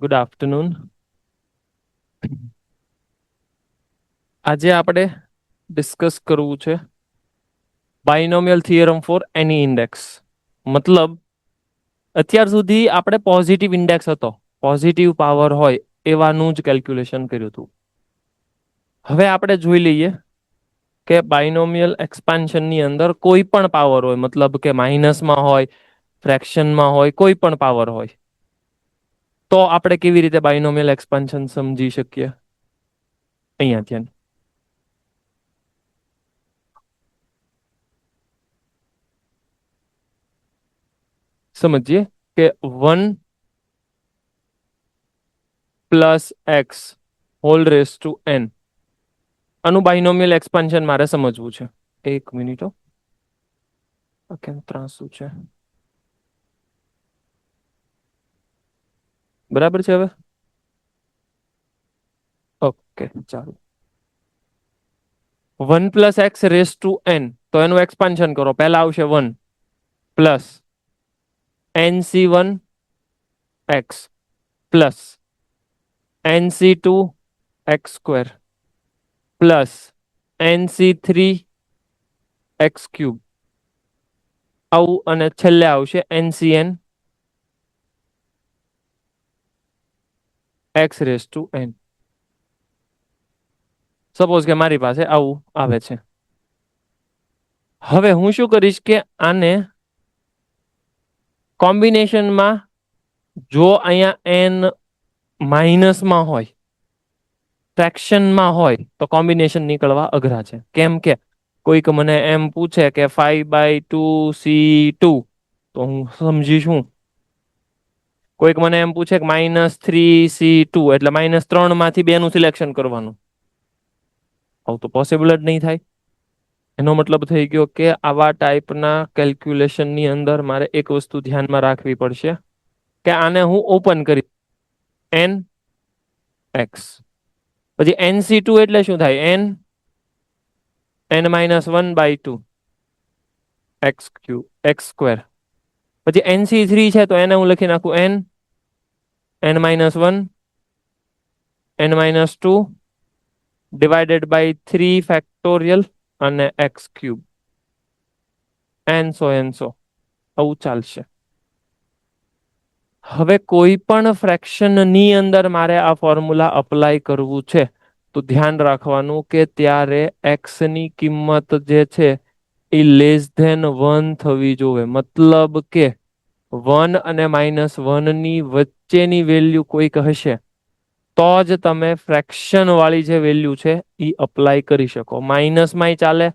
Good afternoon. આજે આપણે discuss કરવું છે બાયનોમિયલ થિયરમ ફોર એની ઇન્ડેક્સ. મતલબ અત્યાર સુધી આપણે પોઝિટિવ ઇન્ડેક્સ હતો, પોઝિટિવ પાવર હોય એવાનું જ કેલ્ક્યુલેશન કર્યું હતું. હવે આપણે જોઈ લઈએ કે બાયનોમિયલ એક્સપાન્શનની અંદર કોઈ પણ પાવર હોય, મતલબ કે માઇનસમાં હોય, ફ્રેક્શનમાં હોય, કોઈ પણ પાવર હોય, તો આપણે કેવી રીતે બાયનોમિયલ એક્સપાન્શન સમજી શકીએ. અહીંયા ધ્યાન સમજીએ કે 1 plus x whole raise to n આનું બાયનોમિયલ એક્સપાન્શન મારે સમજવું છે. એક મિનિટ, કેમ ત્રાસુ છે? બરાબર છે હવે? ઓકે, ચાલો. 1 plus x raise to n, તો એનું એક્સપાન્શન કરો. પહેલા આવશે 1 plus nc1 x plus nc2 x square plus nc3 x cube, આવું, અને છેલ્લે આવશે ncn x race to n. Suppose કે મારી પાસે આવું આવે છે. હવે હું શું કરીશ કે આને કોમ્બિનેશનમાં, જો અહીંયા n માઇનસમાં હોય, ફ્રેક્શનમાં હોય, તો કોમ્બિનેશન નીકળવા અઘરા છે. કેમ કે કોઈક મને એમ પૂછે કે 5/2c2, તો હું સમજીશ હું. કોઈક મને એમ પૂછે કે -3c2, એટલે -3 માંથી 2 નું સિલેક્શન કરવાનું. આવું તો પોસિબલ જ નહીં થાય. એનો મતલબ થઈ ગયો કે આવા ટાઈપના કેલ્ક્યુલેશનની અંદર મારે એક વસ્તુ ધ્યાનમાં રાખવી પડશે કે આને હું ઓપન કરી n x, પછી nc2 એટલે શું થાય? n-1/2 x cube x square. પછી nc3 છે તો એને હું લખી નાખું n-1 n-2 divided by 3 factorial અને x ક્યુબ, એનસો આવું ચાલશે. હવે કોઈ પણ ફ્રેક્શનની અંદર મારે આ ફોર્મ્યુલા અપ્લાય કરવું છે તો ધ્યાન રાખવાનું કે ત્યારે x ની કિંમત જે છે એ <1 થવી જોઈએ. મતલબ કે 1 અને -1 ની વચ્ચેની વેલ્યુ કોઈક હશે તો જ તમે ફ્રેક્શન વાળી જે વેલ્યુ છે એ અપ્લાય કરી શકો. માઇનસમાંય ચાલે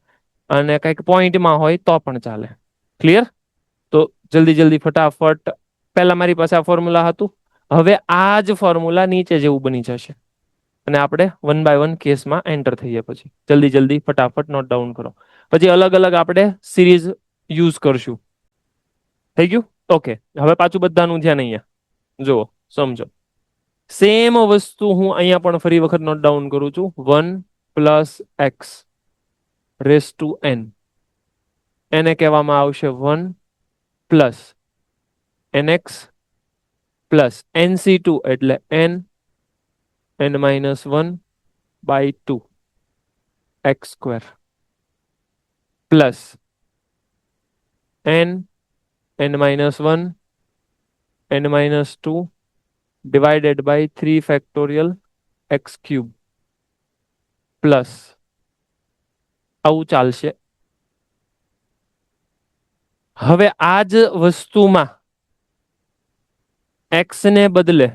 અને કંઈક પોઈન્ટમાં હોય તો પણ ચાલે. ક્લિયર? તો જલ્દી ફટાફટ, પહેલા મારી પાસે આ ફોર્મ્યુલા હતું, હવે આ જ ફોર્મ્યુલા નીચે જેવું બની જશે અને આપણે 1 બાય 1 કેસમાં એન્ટર થઈએ. પછી જલ્દી ફટાફટ નોટ ડાઉન કરો. પછી અલગ અલગ આપણે સિરીઝ યુઝ કરશું. થઈ ગયું? ઓકે. હવે પાછું બધાનું ધ્યાન અહીંયા જુઓ, સમજો. સેમ વસ્તુ હું અહીંયા પણ ફરી વખત નોટ ડાઉન કરું છું. 1 plus x raise to n, એને કહેવામાં આવશે 1 પ્લસ nx પ્લસ nc2 એટલે n-1/2 x square plus n-1 n-2 divided by 3 factorial x cube, plus આવું ચાલશે. હવે આ જ વસ્તુમાં x ને બદલે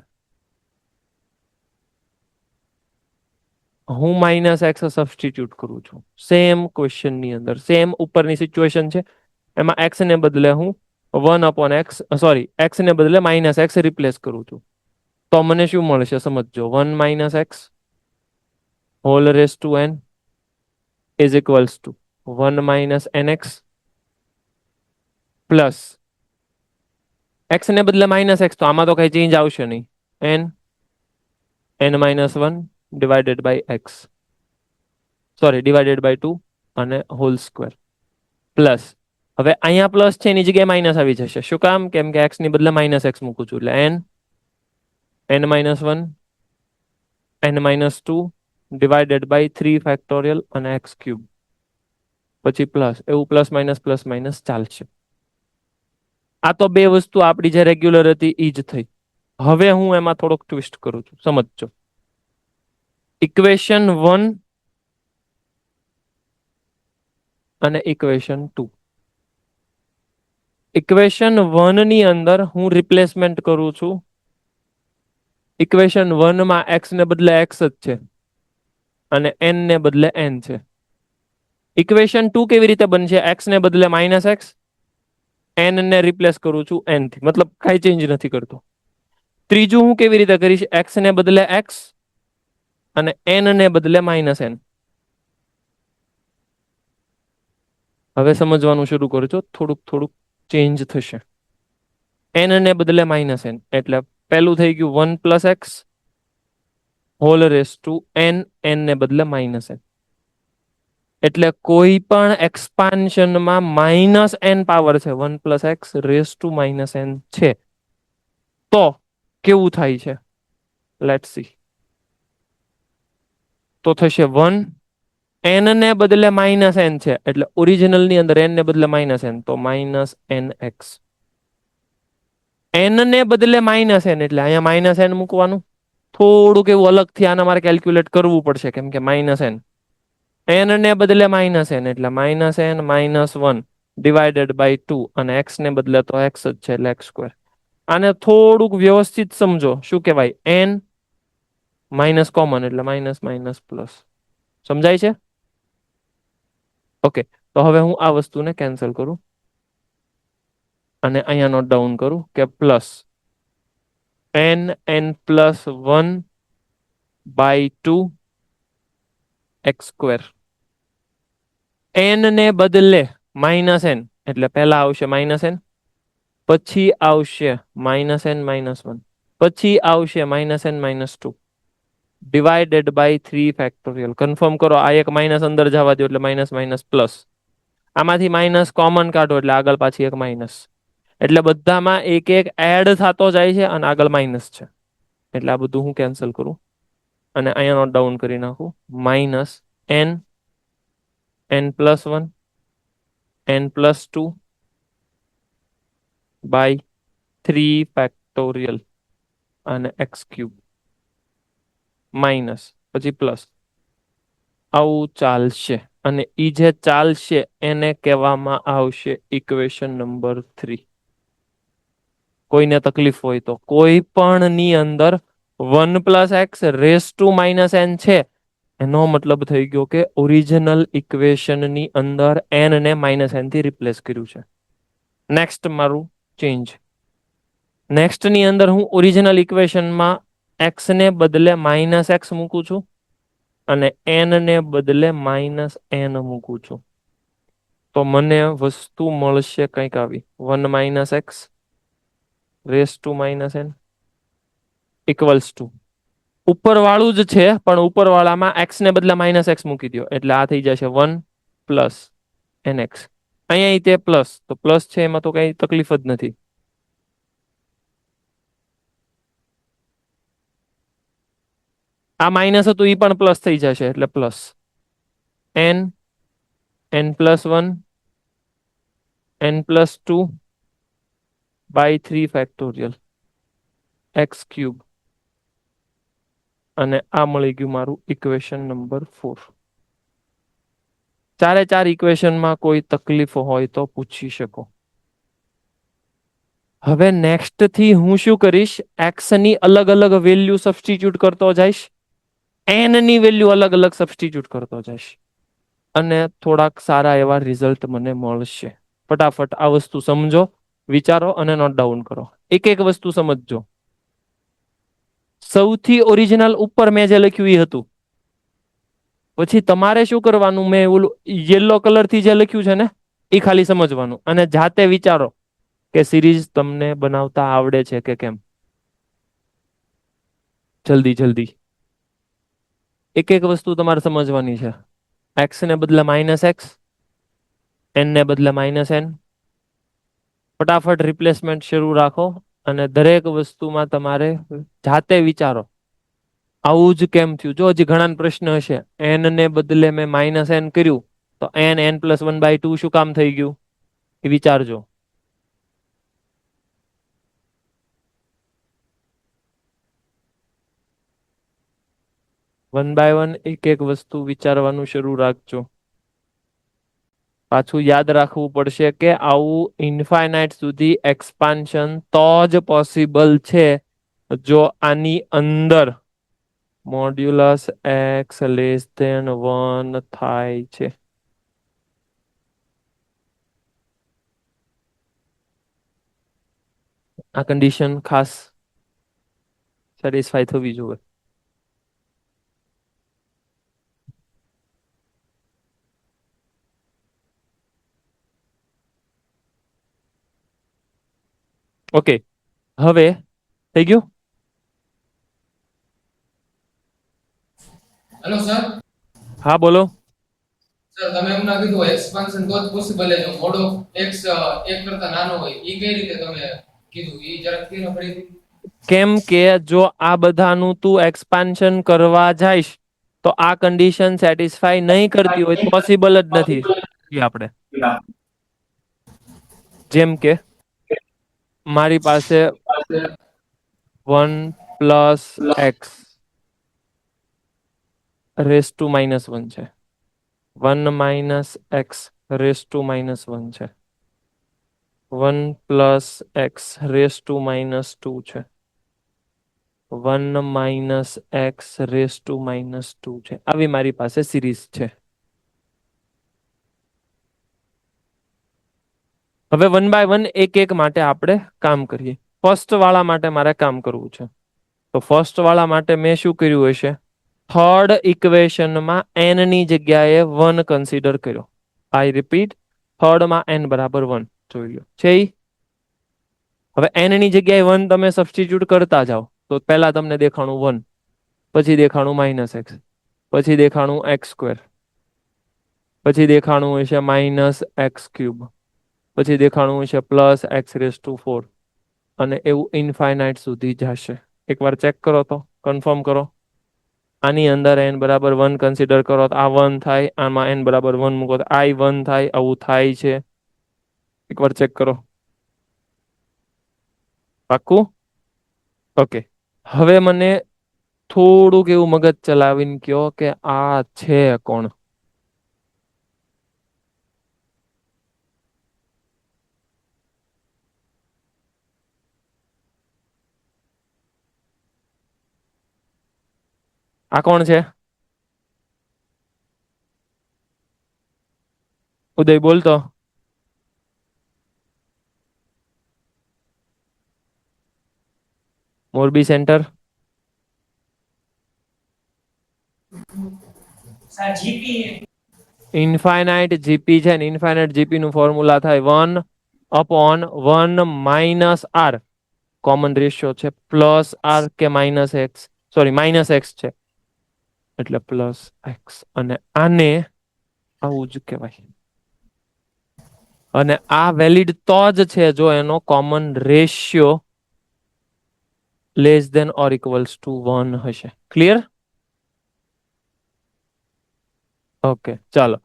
હું -x સબસ્ટિટ્યુટ કરું છું. સેમ ક્વેશ્ચન ની અંદર, સેમ ઉપરની સિચ્યુએશન છે, એમાં x ને બદલે હું 1/x, સોરી, x ને બદલે -x રિપ્લેસ કરું છું. તો મને શું મળશે સમજો. 1 - x whole raise to n is equals to 1 - nx plus x ને બદલે -x, તો આમાં તો કઈ ચેન્જ આવશે નહીં, n-1 divided by x, sorry, divided by 2 અને હોલ સ્ક્વેર પ્લસ, હવે અહીંયા પ્લસ છે એની જગ્યાએ માઇનસ આવી જશે. શું કામ? કેમ કે x ની બદલે -x મૂકું છું, એટલે n-1 n-2 divided by 3 factorial અને x ક્યુબ, પછી પ્લસ, એવું પ્લસ માઇનસ ચાલશે. આ તો બે વસ્તુ આપણી જે રેગ્યુલર હતી એ જ થઈ. હવે હું એમાં થોડોક ટ્વિસ્ટ કરું છું, સમજજો. ઇક્વેશન 1 અને ઇક્વેશન 2. ઇક્વેશન 1 ની અંદર હું રિપ્લેસમેન્ટ કરું છું. ઇક્વેશન 1 માં x ને બદલે x જ છે અને n ને બદલે n છે. ઇક્વેશન 2 કેવી રીતે બનશે? x ને બદલે -x, n ને રિપ્લેસ કરું છું n થી, મતલબ કઈ ચેન્જ નથી કરતો. ત્રીજું હું કેવી રીતે કરીશ? x ને બદલે x અને n ને બદલે -n. હવે સમજવાનું શરૂ કરજો, થોડુંક થોડુંક ચેન્જ થશે. n ને બદલે -n એટલે પહેલું થઈ ગયું 1 + x whole raise to n, n ને બદલે -n. એટલે કોઈ પણ એક્સપાન્શનમાં -n પાવર છે, 1 + x રેસ ટુ -n છે. તો કેવું થાય છે? Let's see. તો થશે 1, n ને બદલે -n છે એટલે ઓરિજિનલ ની અંદર n ને બદલે -n, તો -nx. n ને બદલે -n એટલે અહીંયા -n મૂકવાનું. થોડુંક એવું અલગથી આને મારે કેલ્ક્યુલેટ કરવું પડશે, કેમ કે -n. n ને બદલે -n એટલે -n -1 ડિવાઇડેડ બાય 2 અને x ને બદલે તો x જ છે એટલે x². આને થોડુંક વ્યવસ્થિત સમજો. શું કહેવાય? n માઇનસ કોમન એટલે માઇનસ પ્લસ. સમજાય છે? ઓકે, તો હવે હું આ વસ્તુને કેન્સલ કરું અને અહીંયા નોટ ડાઉન કરું કે plus n+1 by 2 x². n ને બદલે -n એટલે પહેલા આવશે -n, પછી આવશે -n-1, પછી આવશે -n-2 divided by 3 factorial. Confirm કરો, આ એક માઇનસ અંદર જવા દો એટલે માઇનસ પ્લસ. આમાંથી માઇનસ કોમન કાઢો એટલે આગળ પાછી એક માઇનસ. એટલે બધામાં એક એક એડ થતો જાય છે અને આગળ માઇનસ છે. એટલે આ બધું હું કેન્સલ કરું અને અહીંયા નોટ ડાઉન કરી નાખું. -n, n+1, n+2 by 3 factorial અને x³ માઇનસ પછી પ્લસ. આવું ચાલશે અને ઈ જે ચાલશે એને કહેવામાં આવશે ઇક્વેશન નંબર 3. કોઈને તકલીફ હોય તો, કોઈ પણ ની અંદર 1 + x રેસ ટુ -n છે, એનો મતલબ થઈ ગયો કે ઓરિજિનલ ઇક્વેશન ની અંદર n ને -n થી રિપ્લેસ કર્યું છે. નેક્સ્ટ મારું ચેન્જ. નેક્સ્ટ ની અંદર હું ઓરિજિનલ ઇક્વેશનમાં x ને બદલે -x મૂકું છું અને n ને બદલે -n મૂકું છું. તો મને વસ્તુ મળશે કંઈક આવી, 1 - x race to -n equals to, ઉપર વાળું જ છે પણ ઉપર વાળામાં x ને બદલે -x મૂકી દો એટલે આ થઈ જશે 1 + nx. અહીંયા તે પ્લસ, તો પ્લસ છે એમાં તો કઈ તકલીફ જ નથી. આ માઇનસ હતું એ પણ પ્લસ થઈ જશે એટલે plus n, n+1, n+2 by 3 factorial x³ અને આ મળી ગયું મારું ઇક્વેશન નંબર 4. ચારે ચાર ઇક્વેશનમાં કોઈ તકલીફ હોય તો પૂછી શકો. હવે નેક્સ્ટ થી હું શું કરીશ? x ની અલગ અલગ વેલ્યુ સબસ્ટિટ્યુટ કરતો જઈશ, n ની વેલ્યુ અલગ અલગ સબસ્ટિટ્યુટ કરતો જઈશ અને થોડાક સારા એવા રિઝલ્ટ મને મળશે. ફટાફટ આ વસ્તુ સમજો, વિચારો અને નોટ ડાઉન કરો. એક એક વસ્તુ સમજજો. સૌથી ઓરિજિનલ ઉપર મેં જે લખ્યું એ હતું. પછી તમારે શું કરવાનું? મેં ઓલું યેલો કલર થી જે લખ્યું છે ને એ ખાલી સમજવાનું અને જાતે વિચારો કે સિરીઝ તમને બનાવતા આવડે છે કે કેમ. જલ્દી જલ્દી એક એક વસ્તુ તમારે સમજવાની છે. x ને બદલે -x, n ને બદલે -n. ફટાફટ રિપ્લેસમેન્ટ શરૂ રાખો અને દરેક વસ્તુમાં તમારે જાતે વિચારો આવું જ કેમ થયું. જો હજી ઘણા પ્રશ્ન હશે, એન ને બદલે મેં -n કર્યું તો n+1/2 શું કામ થઈ ગયું એ વિચારજો. 1 by 1 એક એક વસ્તુ વિચારવાનું શરૂ રાખજો. પાછું યાદ રાખવું પડશે કે આવું ઇન્ફાઇનાઇટ સુધી એક્સપાન્શન તો જ પોસિબલ છે જો આની અંદર મોડ્યુલસ x <1 થાય છે. આ કન્ડિશન ખાસ સેટિસ્ફાય થવી જોઈએ. ઓકે, હવે થઈ ગયું. Hello sir. હા બોલો. સર તમે એમના કીધું એક્સપાન્શન તો જ પોસિબલ છે મોડ ઓફ x એક કરતા નાનો હોય. ઈ કઈ રીતે તમે કીધું ઈ જરાક કીનો ફરીથી. કેમ કે જો આ બધાનું તું એક્સપાન્શન કરવા જઈશ તો આ કન્ડિશન સેટિસ્ફાય નહીં કરતી હોય, પોસિબલ જ નથી આપણે. જેમ કે મારી પાસે 1 + x⁻1 છે. 1 - x⁻1 છે. 1 + x⁻2 છે. 1 - x⁻2 છે. આવી મારી પાસે સિરીઝ છે. હવે 1 by 1 એક એક માટે આપણે કામ કરીએ. ફર્સ્ટ વાળા માટે મારે કામ કરવું છે. તો ફર્સ્ટ વાળા માટે મેં શું કર્યું હશે, થર્ડ ઇક્વેશનમાં n ની જગ્યાએ 1 કન્સિડર કર્યો. આઈ રિપીટ, થર્ડમાં n = 1 જોઈ લો છે. હવે n ની જગ્યાએ 1 તમે સબસ્ટિટ્યુટ કરતા જાઓ તો પહેલા તમને દેખાણું 1, પછી દેખાણું -x, પછી દેખાણું x², પછી દેખાણું હશે -x³, પછી દેખાણું હશે +x⁴ અને એવું ઇન્ફાઇનાઇટ સુધી જશે. એકવાર ચેક કરો તો કન્ફર્મ કરો. આની અંદર n = 1 કન્સિડર કરો તો આ 1 થાય, આમાં n = 1 મૂકો તો આ 1 થાય. આવું થાય છે. એકવાર ચેક કરો. પાક્કું? ઓકે. હવે મને થોડુંક એવું મગજ ચલાવીને કયો કે આ છે કોણ? આ કોણ છે? ઉદય બોલતો. મોરબી સેન્ટર. ઇન્ફાઇનાઇટ જીપી છે ને, ઇન્ફાઇનાઇટ જીપી નું ફોર્મ્યુલા થાય 1/1 - r. કોમન રેશિયો છે +r કે -x, સોરી -x છે એટલે +x. અને આને આવું જ કહેવાય. અને આ વેલિડ તો જ છે જો એનો કોમન રેશિયો << 1 હશે. ક્લિયર? ઓકે ચાલો.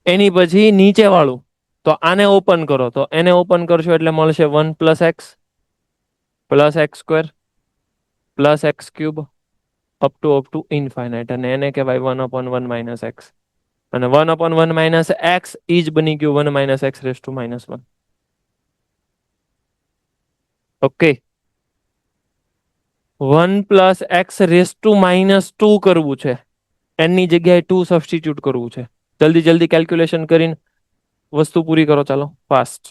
એની પછી નીચે વાળું, તો આને ઓપન કરો તો એને ઓપન કરશો એટલે મળશે 1 + x +x² +x³ up to infinite. અને એને કહેવાય 1/1 - x. અને 1/1 - x ઈ જ બની ગયું 1 - x⁻1. ઓકે. 1 + x⁻2 કરવું છે. n ની જગ્યાએ 2 સબસ્ટિટ્યુટ કરવું છે. જલ્દી જલ્દી કેલ્ક્યુલેશન કરીને વસ્તુ પૂરી કરો. ચાલો ફાસ્ટ.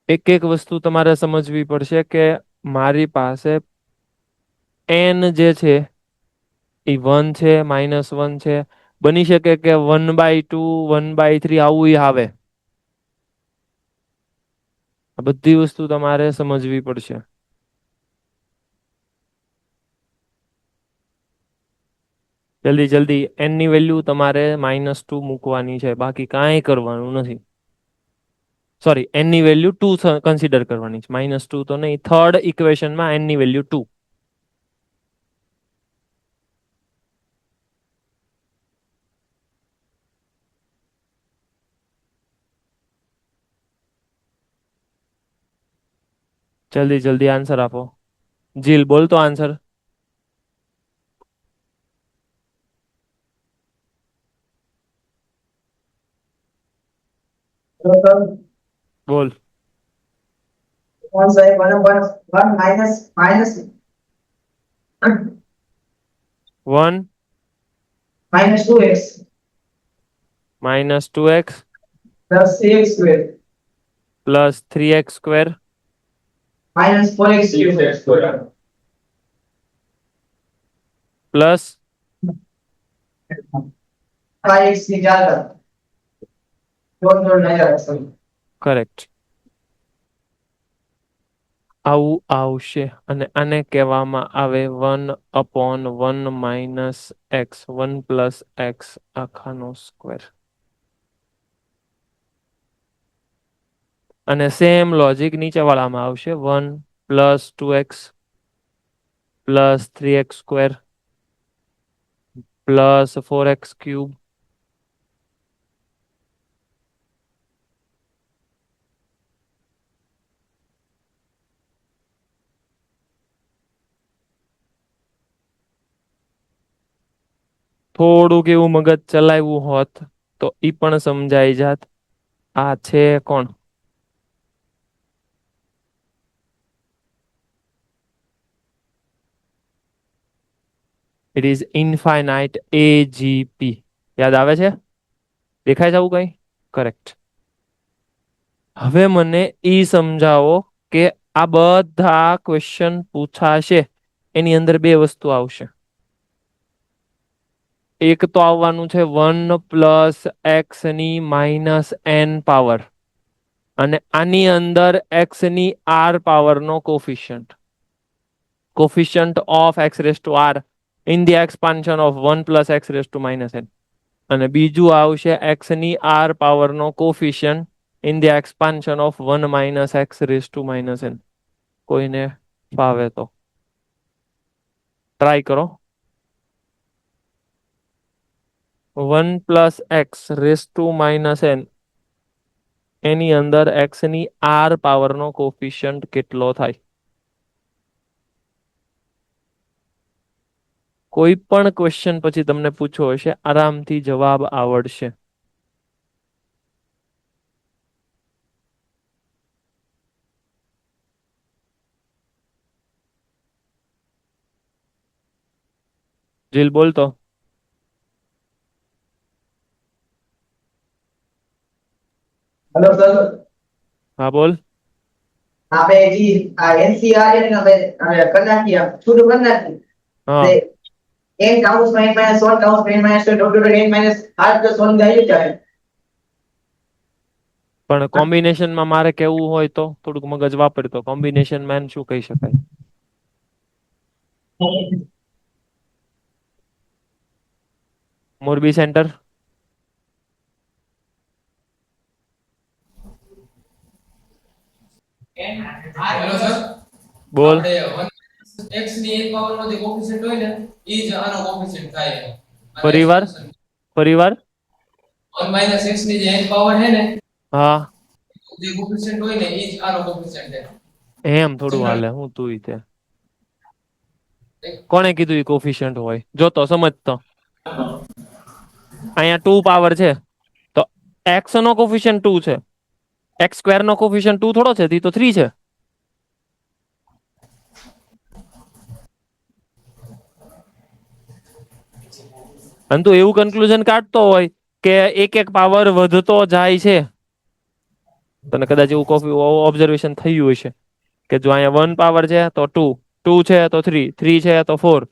એક એક વસ્તુ તમારે સમજવી પડશે કે મારી પાસે n જે છે એ 1 છે, -1 છે. બની શકે કે 1/2, 1/3 આવું આવે. આ બધી વસ્તુ તમારે સમજવી પડશે. જલ્દી જલ્દી n ની વેલ્યુ તમારે -2 મૂકવાની છે, બાકી કાંઈ કરવાનું નથી. સોરી, n ની વેલ્યુ 2 કન્સિડર કરવાની છે, -2 તો નહીં. થર્ડ ઇક્વેશનમાં n ની વેલ્યુ 2. જલ્દી જલ્દી આન્સર આપો. જીલ, બોલ તો આન્સર. બોલ. One side, one minus 1 minus 2x -2x plus 3x square plus 3x square minus 4x cube plus 5x ની ચાર જોડ જોડ નહીં રાખશો. કરેક્ટ. આવું આવશે અને આને કહેવામાં આવે 1/1 - x, 1 + x આખાનો સ્ક્વેર. અને સેમ લોજિક નીચે વાળામાં આવશે 1 + 2x plus 3x square plus 4x cube થોડુંક એવું મગજ ચલાવ્યું હોત તો ઈ પણ સમજાઈ જાત. આ છે કોણ? It is infinite AGP. યાદ આવે છે? દેખાય છે આવું કઈ? કરેક્ટ. હવે મને ઈ સમજાવો કે આ બધા ક્વેશ્ચન પૂછાશે એની અંદર બે વસ્તુ આવશે. એક તો આવવાનું છે 1 + x ની -n પાવર, અને આની અંદર x ની r પાવર નો coefficient of x⁻r in the expansion of 1 + x⁻n. અને બીજું આવશે x ની r પાવર નો coefficient in the expansion of 1 - x⁻n. કોઈને ફાવે તો ટ્રાય કરો. 1 + x⁻n એની અંદર x ની r પાવર નો કોફિશિયન્ટ કેટલો થાય? કોઈ પણ ક્વેશ્ચન પછી તમને પૂછો હશે, આરામથી જવાબ આવડશે. જીલ, બોલતો. હેલો સર, હા બોલ. આપણે જી આ NCR ને આપણે કનાકિયા છોટું કનાકી હા, તે n કાઉન્સ -1 કાઉન્સ -2 ડોટ ડોટ n -8 + 1 ગાયું છે. પણ કોમ્બિનેશનમાં મારે કેવું હોય તો થોડુંક મગજ વાપરતો. કોમ્બિનેશનમાં શું કહી શકાય? મોરબી સેન્ટર. હેલો સર, બોલ. આપણે 1 x ની એક પાવર નો જે કોફિશિયન્ટ હોય ને ઈ જ આનો કોફિશિયન્ટ થાય. અને પરિવાર પરિવાર 1 - x ની જે n પાવર છે ને હા, જે કોફિશિયન્ટ હોય ને ઈ જ આનો કોફિશિયન્ટ છે. એમ થોડું હાલે. હું તું તે કોણે કીધું એ કોફિશિયન્ટ હોય? જોતો સમજતો. અહીંયા 2 પાવર છે તો x નો કોફિશિયન્ટ 2 છે. x² નો કોફિશિયન્ટ 2 થોડો છે, ઈ તો 3 છે. અને તું એવું કન્ક્લુઝન કાઢતો હોય કે એક એક પાવર વધતો જાય છે, તને કદાચ એવું ઓબ્ઝર્વેશન થયું હશે કે જો અહીંયા 1 પાવર છે તો 2, 2 છે તો 3, 3 છે તો 4.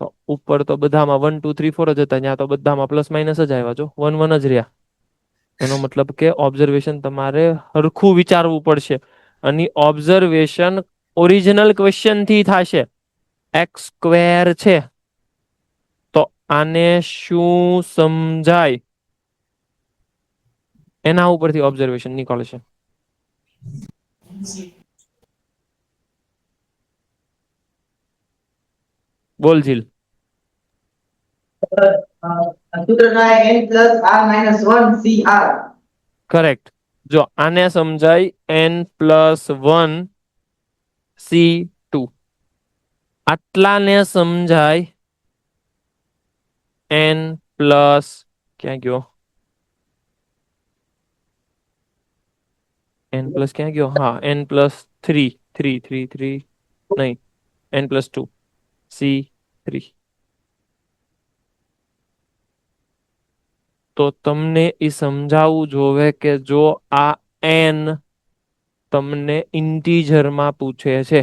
તો ઉપર તો બધામાં 1 2 3 4 જ હતા, ત્યાં તો બધામાં પ્લસ માઇનસ જ આવ્યા. જો 1 1 જ રહ્યા. એનો મતલબ કે ઓબ્ઝર્વેશન તમારે હરખું વિચારવું પડશે. અને ઓબ્ઝર્વેશન ઓરિજિનલ ક્વેશ્ચન થી થશે. x² છે તો આને શું સમજાય એના ઉપરથી ઓબ્ઝર્વેશન નીકળશે. બોલ જીલ. સૂત્ર થાય n plus r minus 1 cr. Correct. જો આને સમજાય n+1 c2, આટલાને સમજાય n પ્લસ ક્યાં ગયો n પ્લસ ક્યાં ગયો હા n+3 નહીં n+2 c3. તો તમને એ સમજાવવું જોવે કે જો આ n તમને ઇન્ટીજરમાં પૂછે છે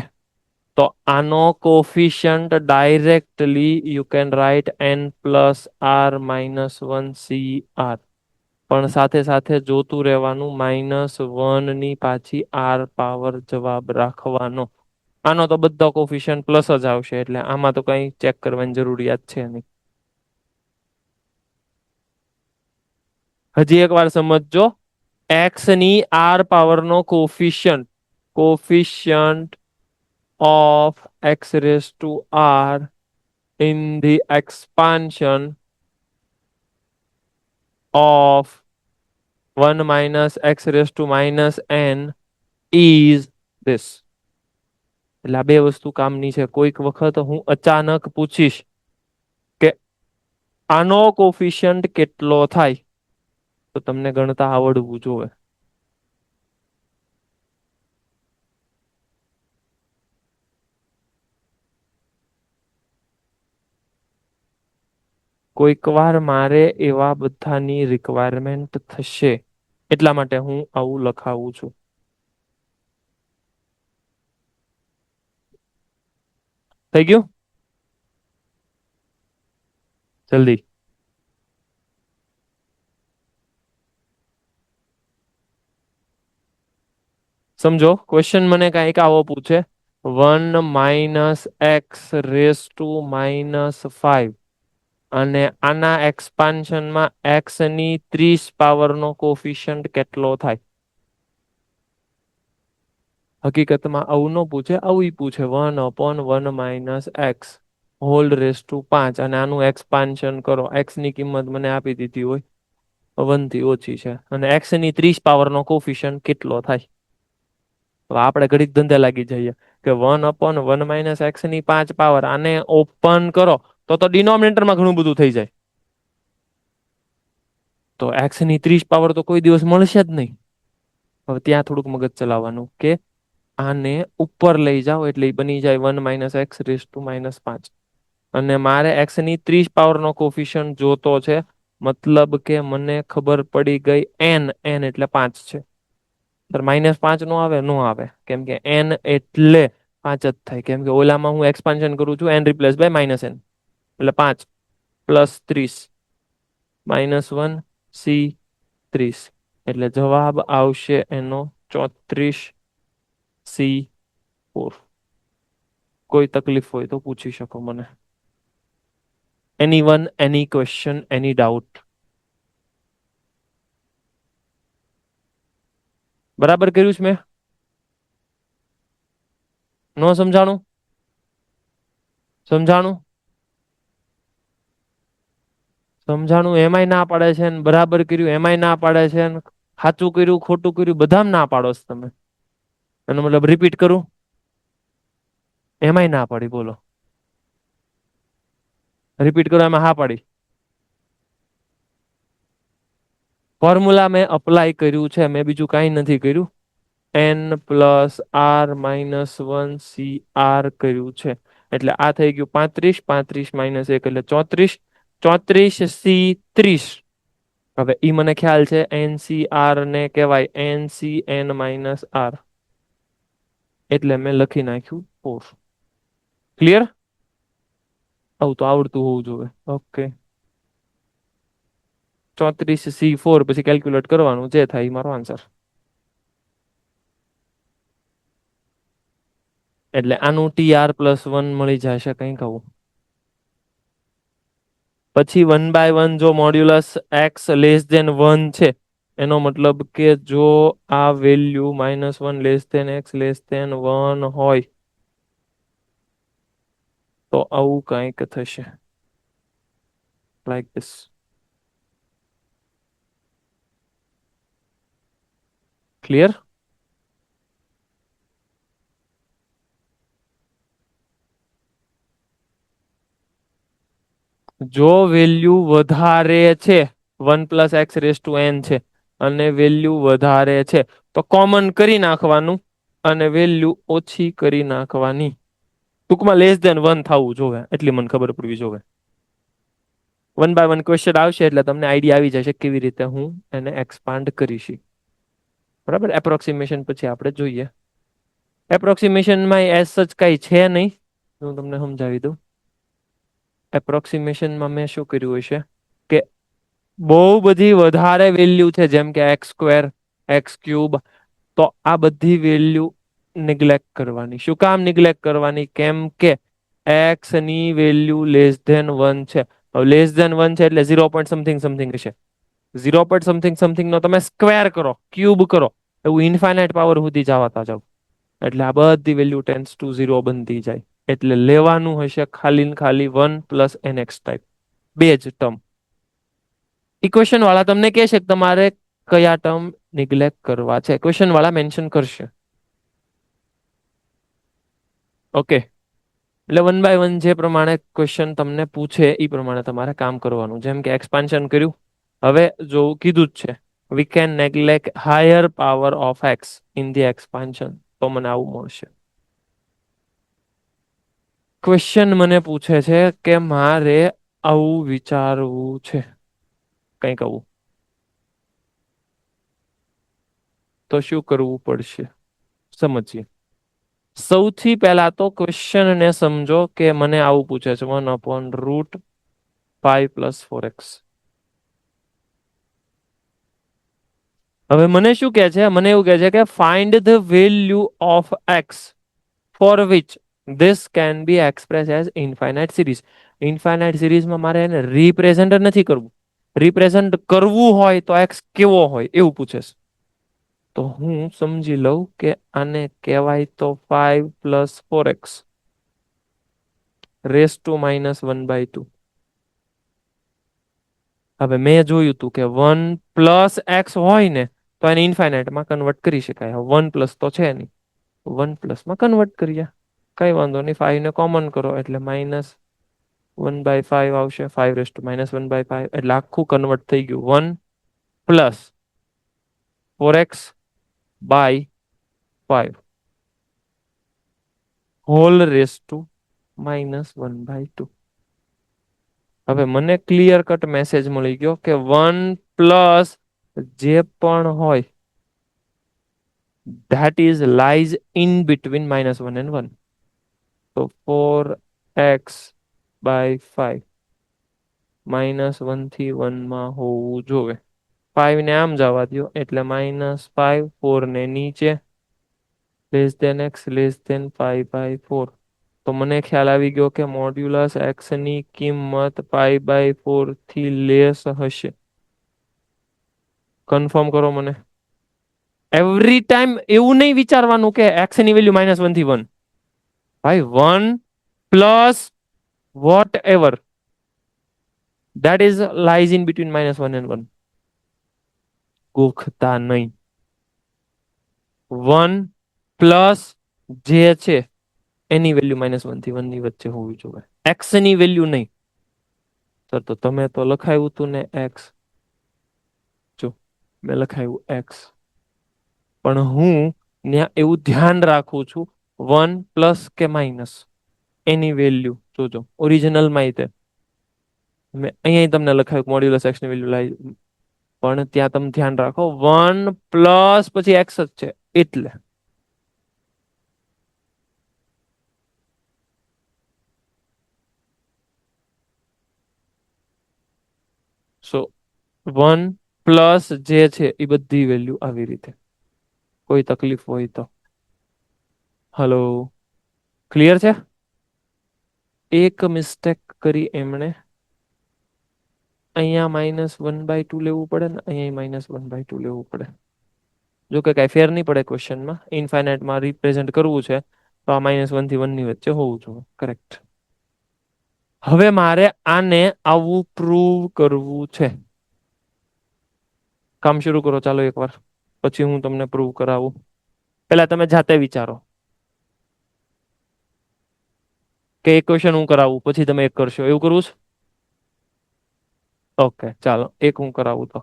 તો આનો coefficient directly you can write n+r-1 cr, પણ સાથે સાથે જોતું રહેવાનું -1 ની પાછી r પાવર જવાબ રાખવાનો. આનો તો બધા કોફિશિયન્ટ પ્લસ જ આવશે એટલે આમાં તો કઈ ચેક કરવાની જરૂરિયાત છે નહીં. હજી એકવાર સમજજો. x ની r પાવરનો coefficient of x raised to r in the expansion of 1 minus x raised to minus n is this. એટલે આ બે વસ્તુ કામની છે. કોઈક વખત હું અચાનક પૂછીશ કે આનો કોફિશિયન્ટ કેટલો થાય તો તમને ગણતા આવડવું જોઈએ. કોઈક વાર મારે એવા બધાની રિક્વાયરમેન્ટ થશે એટલા માટે હું આવું લખાવું છું. થઈ ગયું? જલ્દી સમજો. ક્વેશ્ચન મને કઈક આવો પૂછે 1 minus x raised to -5 અને આના એક્સપાન્શનમાં x ની 30 પાવરનો કોફિશિયન્ટ કેટલો થાય. હકીકતમાં આવું ન પૂછે, આવું પૂછે 1/1 - x હોલ રેસ ટુ 5 અને આનું એક્સપાન્શન કરો. x ની કિંમત મને આપી દીધી હોય 1 થી ઓછી છે અને x ની 30 પાવરનો કોફિશિયન્ટ કેટલો થાય. તો આપણે ઘડીક ધંધે લાગી જઈએ કે 1/1 - x ની 5 પાવર, આને ઓપન કરો તો ડિનોમિનેટરમાં ઘણું બધું થઈ જાય. તો x ની 30 પાવર તો કોઈ દિવસ મળશે જ નહીં. હવે ત્યાં થોડુંક મગજ ચલાવવાનું કે આને ઉપર લઈ જાઓ એટલે બની જાય 1 - x raised to -5 અને મારે x ની 30 પાવરનો કોફિશિયન્ટ જોતો છે. મતલબ કે મને ખબર પડી ગઈ n એટલે 5 છે. -5 નો આવે? નો આવે, કેમ કે n એટલે 5 જ થાય. કેમ કે ઓલામાં હું એક્સપાન્શન કરું છું n રિપ્લેસ બાય -n એટલે 5 + 30 -1 c30 એટલે જવાબ આવશે એનો 34 c4. કોઈ તકલીફ હોય તો પૂછી શકો મને. એનીવન, એની ક્વેશ્ચન, એની ડાઉટ? બરાબર કર્યું છે મેં? નો સમજાણું? સમજાણું? સમજાણું એમાંય ના પાડે છે ને બરાબર કર્યું એમાંય ના પાડે છે ને સાચું કર્યું ખોટું કર્યું બધામાં ના પાડો છો તમે. એનો મતલબ રિપીટ કરું? એમાંય ના પાડી. બોલો રિપીટ કરો એમાં હા પાડી. ફોર્મ્યુલા મેં અપ્લાય કર્યું છે, મેં બીજું કાંઈ નથી કર્યું. n+r-1 cr કર્યું છે એટલે આ થઈ ગયું 35, 35 - 1 એટલે 34, 34 c30. હવે ઈ મને ખ્યાલ છે NCR ને કહેવાય NCn-r એટલે મેં લખી નાખ્યું 4. ક્લિયર? આવું તો આવડતું હોવું જોઈએ. ઓકે, 34 c4 પછી કેલ્ક્યુલેટ કરવાનું, જે થાય એ મારો આન્સર. એટલે આનું TR+1 મળી જશે કંઈક આવું. પછી 1/1 જો મોડ્યુલસ x લેસ ધેન 1 છે એનો મતલબ કે જો આ value -1 less than x less than 1 હોય તો આવું કંઈક થશે લાઈક ધીસ. ક્લિયર? જો વેલ્યુ વધારે છે 1 + x⁴n છે અને વેલ્યુ વધારે છે તો કોમન કરી નાખવાનું અને વેલ્યુ ઓછી કરી નાખવાની. ટૂંકમાં લેસ ધેન 1 થવું જોવે એટલી મને ખબર પડવી જોવે. 1/1 ક્વેશ્ચન આવશે એટલે તમને આઈડિયા આવી જશે કેવી રીતે હું એને એક્સપાન્ડ કરીશ. બરાબર, એપ્રોક્સિમેશન પછી આપણે જોઈએ. એપ્રોક્સિમેશનમાં એસ સચ કઈ છે નહીં, હું તમને સમજાવી દઉં. એપ્રોક્સિમેશનમાં મેં શું કર્યું હશે કે બહુ બધી વધારે વેલ્યુ છે જેમ કે x², x³ તો આ બધી વેલ્યુ નિગ્લેક્ટ કરવાની. શું કામ નિગ્લેક્ટ કરવાની? કેમ કે x ની વેલ્યુ લેસ ધેન 1 છે. લેસ ધેન 1 છે એટલે 0 પોઈન્ટ સમથિંગ સમથિંગ હશે. 0 પોઈન્ટ સમથિંગ સમથિંગ નો તમે સ્ક્વેર કરો, ક્યુબ કરો, એવું ઇન્ફાઇનાઇટ પાવર સુધી જવાતા જાવ એટલે આ બધી વેલ્યુ ટેન્સ ટુ 0 બનતી જાય. એટલે લેવાનું હશે ખાલી ને ખાલી 1 + nx ટાઈપ, બે જ ટર્મ. ઇક્વેશન વાળા તમને કહેશે કે તમારે કયા ટર્મ નિગ્લેક્ટ કરવા છે, ક્વેશ્ચન વાળા મેન્શન કરશે. ઓકે, એટલે 1/1 જે પ્રમાણે ક્વેશ્ચન તમને પૂછે એ પ્રમાણે તમારે કામ કરવાનું. જેમ કે એક્સપાન્શન કર્યું, હવે જો કીધું જ છે we can neglect higher power of x in the expansion તો મને આવું મળશે. ક્વેશ્ચન મને પૂછે છે કે મારે આવું વિચારવું છે, કંઈક આવું, તો શું કરવું પડશે સમજીએ. સૌથી પહેલા તો ક્વેશ્ચન ને સમજો કે મને આવું પૂછે છે 1/√5 + 4x. હવે મને શું કહે છે? મને એવું કહે છે કે find the value of x for which this can be express as infinite series. Infinite સિરીઝમાં મારે એને રિપ્રેઝન્ટ નથી કરવું. રિપ્રેઝન્ટ કરવું હોય તો x કેવો હોય એવું પૂછે છે. તો હું સમજી લઉં કે આને કહેવાય તો 5 + 4x રેસ ટુ -1/2. હવે મેં જોયું તું કે 1 + x હોય ને તો એને ઇન્ફાઇનાઇટમાં કન્વર્ટ કરી શકાય. 1+ તો છે નહીં, 1+ માં કન્વર્ટ કરીએ, કઈ વાંધો નહીં. 5 ને કોમન કરો એટલે -1/5 આવશે. 5 * -1/5 એટલે આખું કન્વર્ટ થઈ ગયું 1 + 4x/5 હોલ રેસ ટુ -1/2. હવે મને ક્લિયર કટ મેસેજ મળી ગયો કે 1+ જે પણ હોય that is lies in between -1 and 1. તો 4x/5 -1 થી 1 માં હોવું જોઈએ. 5 ને આમ જવા દો એટલે -5, 4 ને નીચે, less than x less than 5/4. તો મને ખ્યાલ આવી ગયો કે મોડ્યુલસ x ની કિંમત 5/4 થી લેસ હશે. કન્ફર્મ કરો મને. એવરી ટાઈમ એવું નહીં વિચારવાનું કે x ની વેલ્યુ -1 થી 1. ભાઈ 1+ whatever that is lies in between -1 and 1. ગોખતા નહીં. 1+ જે છે એની વેલ્યુ -1 થી 1 ની વચ્ચે હોવી જોઈએ, x ની વેલ્યુ નહીં. સર તો તમે તો લખાયું હતું ને x, જો મેં લખાયું x, પણ હું ત્યાં એવું ધ્યાન રાખું છું 1+ કે માઇનસ એની વેલ્યુ જોજો. ઓરિજિનલમાં તે મેં અહીંયા તમને લખાયું મોડ્યુલસ x ની વેલ્યુ લાવી, પણ ત્યાં તમે ધ્યાન રાખો 1+ પછી x જ છે એટલે. સો 1+ જે છે એ બધી વેલ્યુ આવી રીતે. કોઈ તકલીફ હોય તો હલો, ક્લિયર છે? એક મિસ્ટેક કરી એમણે અહીંયા -1/2 લેવું પડે ને અહીંયા -1/2 લેવું પડે. જો કે કઈ ફેર નહીં પડે ક્વેશ્ચનમાં, ઇન્ફાઇનાઇટમાં રિપ્રેઝેન્ટ કરવું છે તો આ -1 થી 1 ની વચ્ચે હોવું જોઈએ. કરેક્ટ. હવે મારે આને આવું પ્રૂવ કરવું છે. કામ શરૂ કરો ચાલો એકવાર, પછી હું તમને પ્રૂવ કરાવું. પેલા તમે જાતે વિચારો કે એક ક્વેશ્ચન હું કરાવું પછી તમે એક કરશો, એવું કરવું છે? ઓકે ચાલો એક હું કરાવું તો.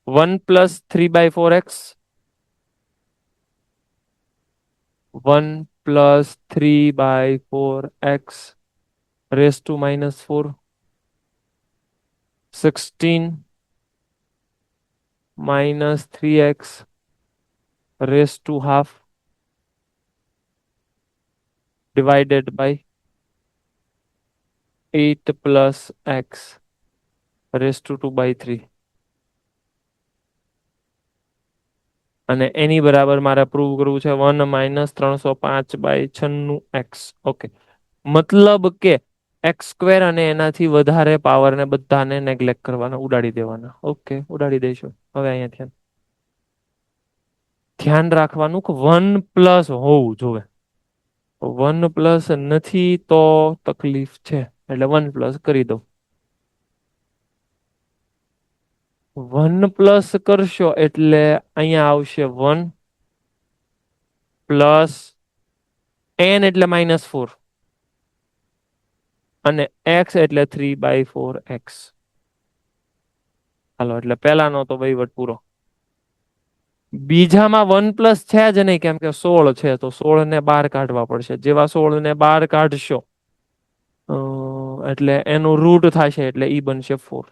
1 + 3/4x 1 + 3/4x raised to -4 16 -3x raised to half divided by 8 + x raised to 2/3. અને એની બરાબર મારે પ્રૂવ કરવું છે 1 - 305/96x. ઓકે, મતલબ કે x² અને એનાથી વધારે પાવરને બધાને નેગ્લેક્ટ કરવાના, ઉડાડી દેવાના. ઓકે, ઉડાડી દઈશું. હવે અહીંયા ધ્યાન રાખવાનું કે 1+ હોવું જોઈએ. 1+ નથી તો તકલીફ છે, એટલે 1+ કરી દો. 1+ કરશો એટલે અહીંયા આવશે 1 + n એટલે -4 અને x એટલે 3/4x. હાલો, એટલે પેલાનો તો વહીવટ પૂરો. બીજામાં 1+ છે જ નહીં, કેમ કે 16 છે તો 16 ને બહાર કાઢવા પડશે. જેવા 16 ને બહાર કાઢશો એટલે એનું રૂટ થશે એટલે ઈ બનશે 4.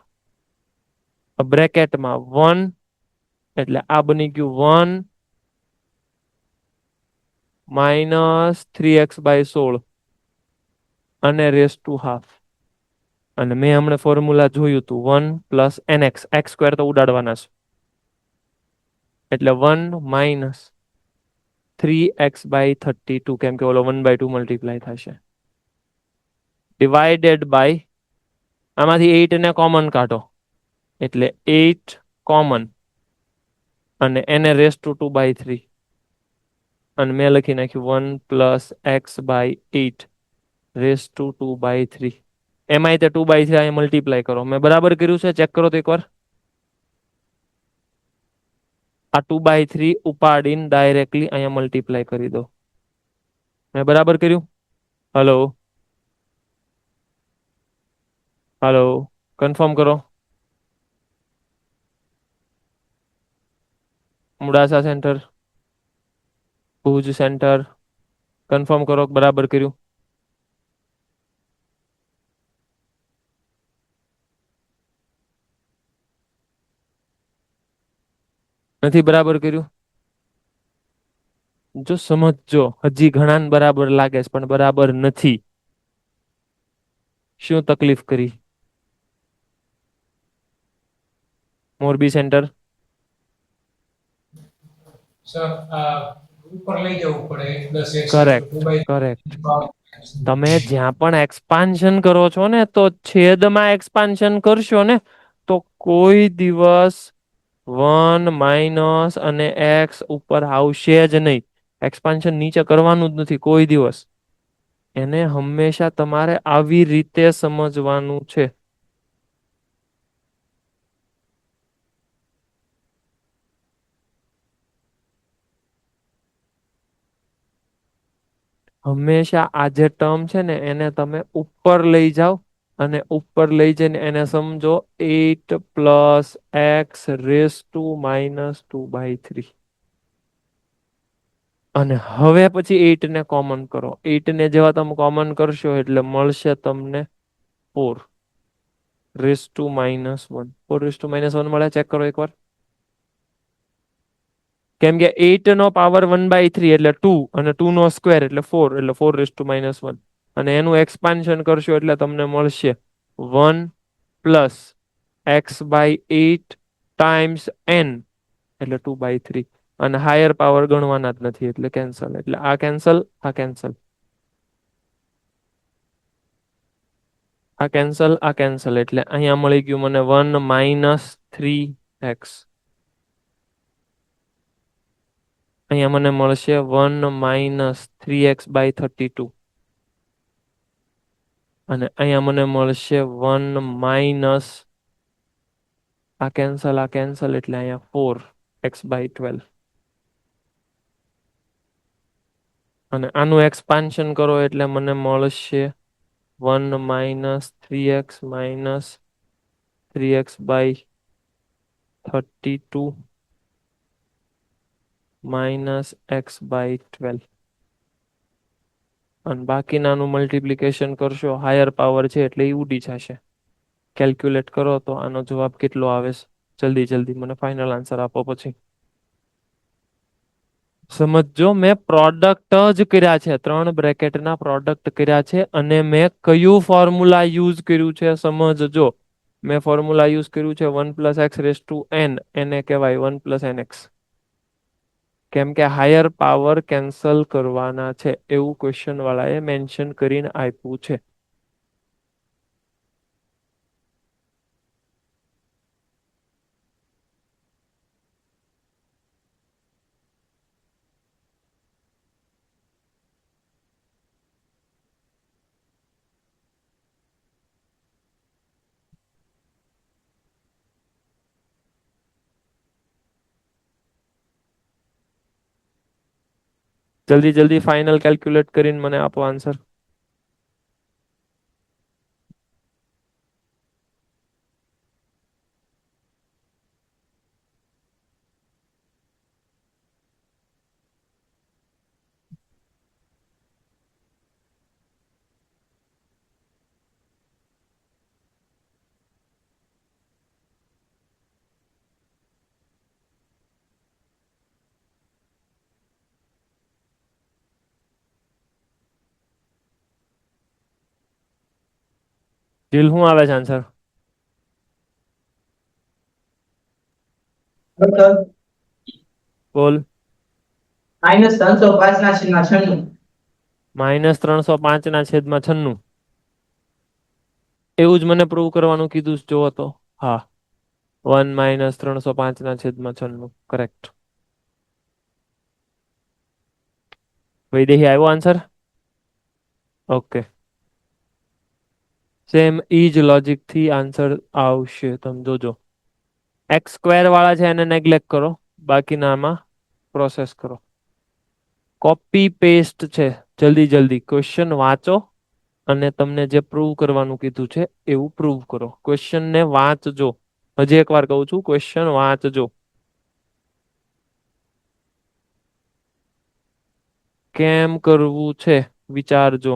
બ્રેકેટમાં 1 એટલે આ બની ગયું 1 - 3x/16 અને રેસ ટુ હાફ. અને મેં હમણાં ફોર્મ્યુલા જોયું હતું 1 + nx, x² તો ઉડાડવાના છે એટલે 1 - 3x/32, કેમ કે ઓલો 1/2 મલ્ટીપ્લાય થશે, ડિવાઇડેડ બાય આમાંથી 8 ને કોમન કાઢો એટલે 8 કોમન અને એને રેસ ટુ 2/3 અને મેં લખી નાખ્યું 1 + x/8 રેસ ટુ 2/3. એમાંય તે 2/3 અહીંયા મલ્ટીપ્લાય કરો. મેં બરાબર કર્યું છે? ચેક કરો તો એકવાર. આ 2/3 ઉપાડીને ડાયરેક્ટલી અહીંયા મલ્ટીપ્લાય કરી દો. મેં બરાબર કર્યું? હલો હલો, કન્ફર્મ કરો. Modasa centre, Bhuj centre, confirm કરો બરાબર કર્યું. નથી બરાબર કર્યું? જો સમજજો, હજી ઘણાને બરાબર લાગે છે પણ બરાબર નથી. શું તકલીફ કરી? મોરબી સેન્ટર સર ઉપર લઈ જવું પડે 10x કરેક્ટ. તમે જ્યાં પણ એક્સપાન્શન કરો છો ને તો છેદમાં એક્સપાન્શન કરશો ને તો કોઈ દિવસ 1 - અને x ઉપર આવશે જ નહીં. એક્સપાન્શન નીચે કરવાનું જ નથી કોઈ દિવસ. એને હંમેશા તમારે આવી રીતે સમજવાનું છે. હંમેશા આ જે ટર્મ છે ને એને તમે ઉપર લઈ જાઓ અને ઉપર લઈ જઈને એને સમજો 8 + x રેસ ટુ -2/3. અને હવે પછી 8 ને કોમન કરો. 8 ને જેવા તમે કોમન કરશો એટલે મળશે તમને 4 રેસ ટુ -1. 4 રેસ ટુ -1 મળે, ચેક કરો એકવાર. કેમ કે 8 નો પાવર 1/3 એટલે 2 અને 2 નો સ્ક્વેર એટલે 4 એટલે 4 રેસ ટુ -1 અને એનું એક્સપાન્શન કરશો એટલે તમને મળશે 1 + x/8 ટાઈમ્સ n એટલે 2/3 અને હાયર પાવર ગણવાના જ નથી એટલે કેન્સલ. એટલે આ કેન્સલ, આ કેન્સલ. આ કેન્સલ એટલે અહીંયા મળી ગયું મને 1 - 3x. અહીંયા મને મળશે 1 - 3x/32 અને અહીંયા મને મળશે 1 - આ કેન્સલ એટલે અહીંયા 4x/12 અને આનું એક્સપાન્શન કરો એટલે મને મળશે 1 - 3x - 3x/32 -x/12 અને બાકીનાનું મલ્ટિપ્લિકેશન કરશો હાયર પાવર છે એટલે એ ઉડી જશે. કેલ્ક્યુલેટ કરો તો આનો જવાબ કેટલો આવે છે જલ્દી મને ફાઇનલ આન્સર આપો પછી. સમજો મેં પ્રોડક્ટ જ કર્યા છે 3 બ્રેકેટના પ્રોડક્ટ કર્યા છે અને મેં કયું ફોર્મ્યુલા યુઝ કર્યું છે સમજજો. મેં ફોર્મ્યુલા યુઝ કર્યું છે 1 + x⁻n એને કહેવાય 1 + nx. કેમ કે હાયર પાવર કેન્સલ કરવાના છે એવું ક્વેશ્ચન વાળાએ મેન્શન કરીને આપ્યું છે. જલ્દી ફાઇનલ કેલ્ક્યુલેટ કરીને મને આપો આન્સર. દિલ શું આવે છે આન્સર? બોલ. -305/96. -305/96. એવું જ મને પ્રૂવ કરવાનું કીધું છે, જોવો તો. હા, 1 - 305/96. કરેક્ટ. વૈદેહી આવ્યો આન્સર? ઓકે. સેમ ઈ જ લોજિક થી આન્સર આવશે, તમે જોજો. x² વાળા છે એને નેગ્લેક્ટ કરો, બાકીનામાં પ્રોસેસ કરો. કોપી પેસ્ટ છે. જલ્દી ક્વેશ્ચન વાંચો અને તમને જે પ્રૂવ કરવાનું કીધું છે એવું પ્રૂવ કરો. ક્વેશ્ચન ને વાંચજો. હજી એકવાર કહું છું, ક્વેશ્ચન વાંચજો. કેમ કરવું છે વિચારજો.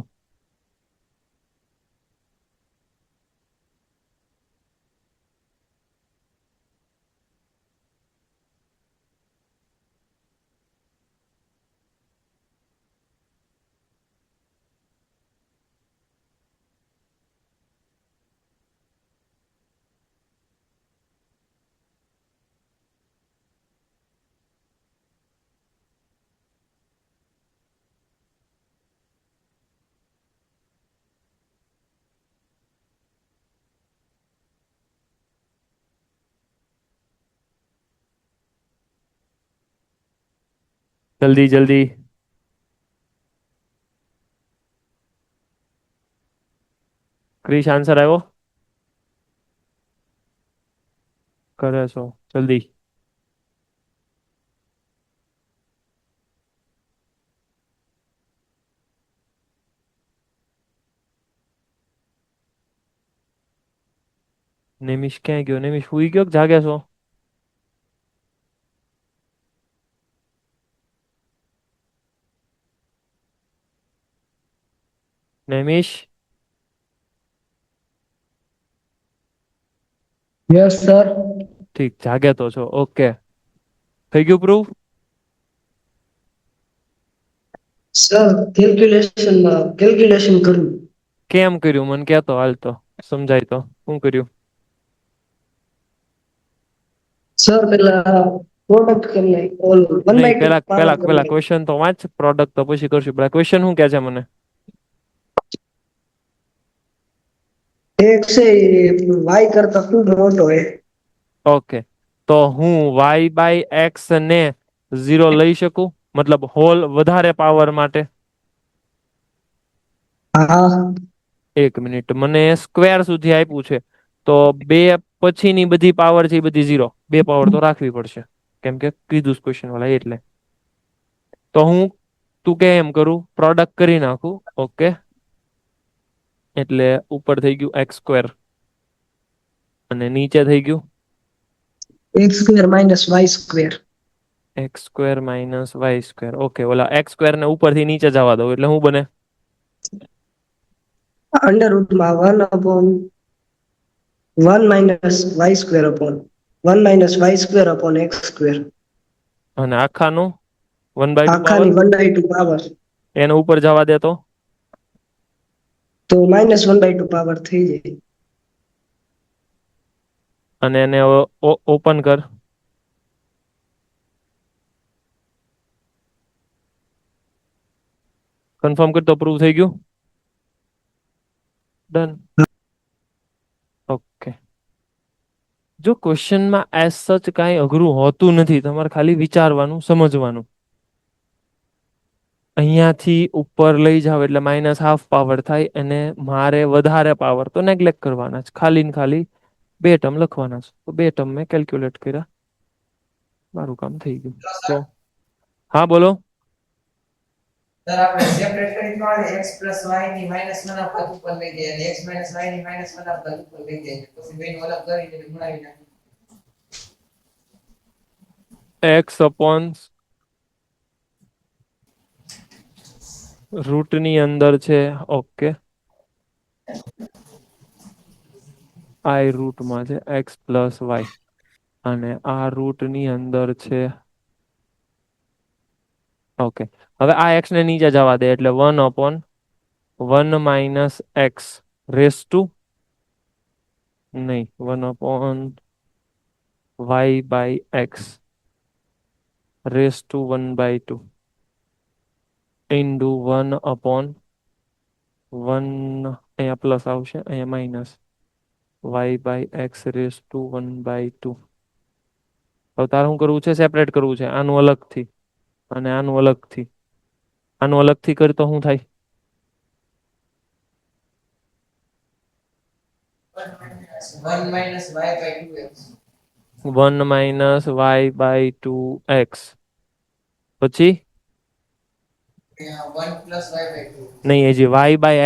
જલ્દી. ક્રિશ આન્સર આવ્યો? કરે છો જલ્દી. નેમિશ ક્યાં ગયો? નેમિશ હુઈ ગયો કે જાગે છો? નેમિશ? Yes sir. ઠીક, જાગે તો છો. ઓકે, થઈ ગયું પ્રૂવ? સર કેલ્ક્યુલેશન કર્યું. કેમ કર્યું મને કહેતો, હાલ તો સમજાય તો. શું કર્યું? સર પેલા પ્રોડક્ટ કરી લઈ ઓલ 1/2 નહીં, પેલા પાવર કરી લઈ. ક્વેશ્ચન તો વાંચ. પ્રોડક્ટ તો પછી કરશું. પેલા ક્વેશ્ચન શું કહે છે મને? એક છે વાય કરતા ખૂબ મોટો હે. ઓકે, તો હું y બાય એક્સ ને 0 લઈ શકું, મતલબ હોલ વધારે પાવર માટે? હા. એક મિનિટ, મને સ્ક્વેર સુધી આપ્યું છે, તો બે પછીની બધી પાવર છે એ બધી 0. બે પાવર તો રાખવી પડશે, કેમ કે કીધું ક્વેશ્ચન વાળા એટલે. તો હું, તું કે એમ કરું, પ્રોડક્ટ કરી નાખું. ઓકે, એટલે ઉપર થઈ ગયું એક્સ સ્ક્વેર અને નીચે થઈ ગયું x square minus y square. X square minus y square. Okay, ઓલા એક્સ સ્ક્વેર ને ઉપરથી નીચે જવા દો એટલે શું બને? અંડર રૂટમાં 1 minus y square upon 1 - y² x square. અને આખાનું 1/2 પાવર આખાની 1/2 પાવર. એને ઉપર જવા દે તો -1/2 પાવર થઈ જાય. અને એને ઓપન કર. કન્ફર્મ કર તો પ્રૂવ થઈ ગયું. ડન. ઓકે, જો ક્વેશ્ચનમાં એઝ સચ કાંઈ અઘરું હોતું નથી, તમારે ખાલી વિચારવાનું, સમજવાનું. અહીંયાથી ઉપર લઈ જાવ એટલે -1/2 પાવર થાય, અને મારે વધારે પાવર તો નેગ્લેક્ટ કરવાના જ, ખાલી ને ખાલી બે ટર્મ લખવાના છે. તો બે ટર્મ મેં કેલ્ક્યુલેટ કર્યા, મારું કામ થઈ ગયું. તો હા બોલો. સર આપણે સેપરેટ કરી દેવા x y ની -1 પદ ઉપર લઈ જઈએ અને x y ની -1 પદ ઉપર લઈ જઈએ, પછી બેનો અલગ કરીને ગુણાવી નાખીએ. એક્સ અપોન રૂટની અંદર છે. ઓકે, આઈ રૂટમાં છે એક્સ પ્લસ વાય, અને આ રૂટની અંદર છે. ઓકે, હવે આ એક્સ ને નીચે જવા દે એટલે 1/1 - એક્સ રેસ ટુ, નહીં, 1/y/x રેસ ટુ 1/2 ઇન્ટુ 1/1, અહીંયા પ્લસ આવશે, અહીંયા માઇનસ, y/x રેસ ટુ 1/2. હવે તારે શું કરવું છે? સેપરેટ કરવું છે, આનું અલગથી અને આનું અલગથી. આનું અલગથી કરી તો શું થાય? 1 - y/2x. પછી 1 + y/2. નહીં, હજી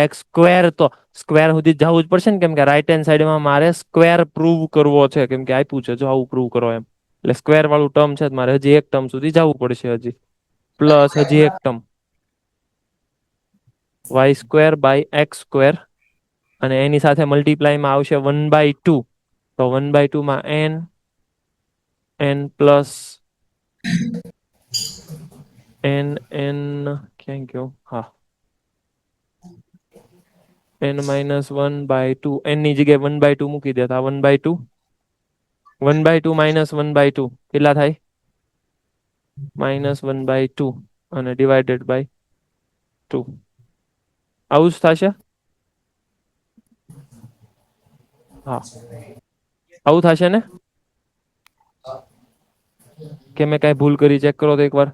y/x સ્ક્વેર, તો સ્ક્વેર સુધી જવું જ પડશે ને, કેમ કે રાઈટ હેન્ડ સાઈડમાં મારે સ્ક્વેર પ્રૂવ કરવો છે, કેમ કે આપ્યું છે જો આવું પ્રૂવ કરો એમ. એટલે સ્ક્વેર વાળું ટર્મ છે, મારે હજી એક ટર્મ સુધી જવું પડશે, હજી પ્લસ હજી એક ટર્મ y²/x², અને એની સાથે મલ્ટીપ્લાયમાં આવશે 1/2. તો 1/2 માં n પ્લસ n ક્યાં ગયો? હા, n - 1/2. n ની જગ્યાએ 1/2 મૂકી દેતા, 1/2 1/2 -1/2 કેટલા થાય? -1/2 અને ડિવાઇડેડ બાય 2. આવું જ થશે. હા, આવું થશે ને? કે મેં કઈ ભૂલ કરી? ચેક કરો તો એકવાર.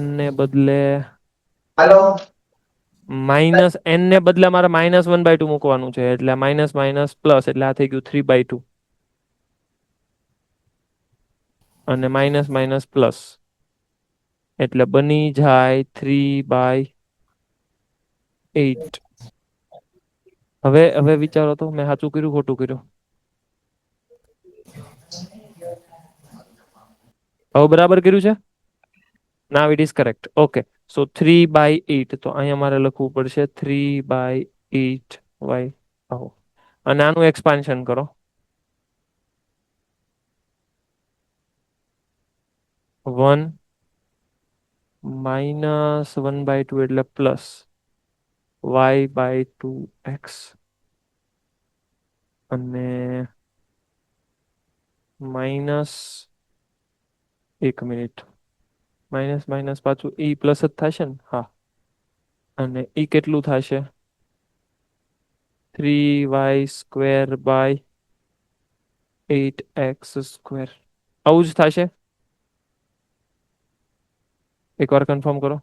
n ને બદલે હાલો. n ને બદલે મારે -1/2 મૂકવાનું છે, એટલે માઇનસ માઇનસ પ્લસ, એટલે આ થઈ ગયું 3/2, અને માઇનસ માઇનસ પ્લસ, એટલે બની જાય 3/8. હવે વિચારો તો, મેં સાચું કર્યું ખોટું કર્યું? હવે બરાબર કર્યું છે? Now it is correct. Okay, so 3/8. તો અહીંયા મારે લખવું પડશે 3/8y. અને આનું એક્સપાન્શન કરો. 1 - 1/2 એટલે પ્લસ y/2x, અને માઇનસ, એક મિનિટ, માઇનસ માઇનસ પાછું પ્લસ જ થશે ને? હા, અને ઈ કેટલું થશે 3y² બાય 8x². આવું જ થશે. એકવાર કન્ફર્મ કરો.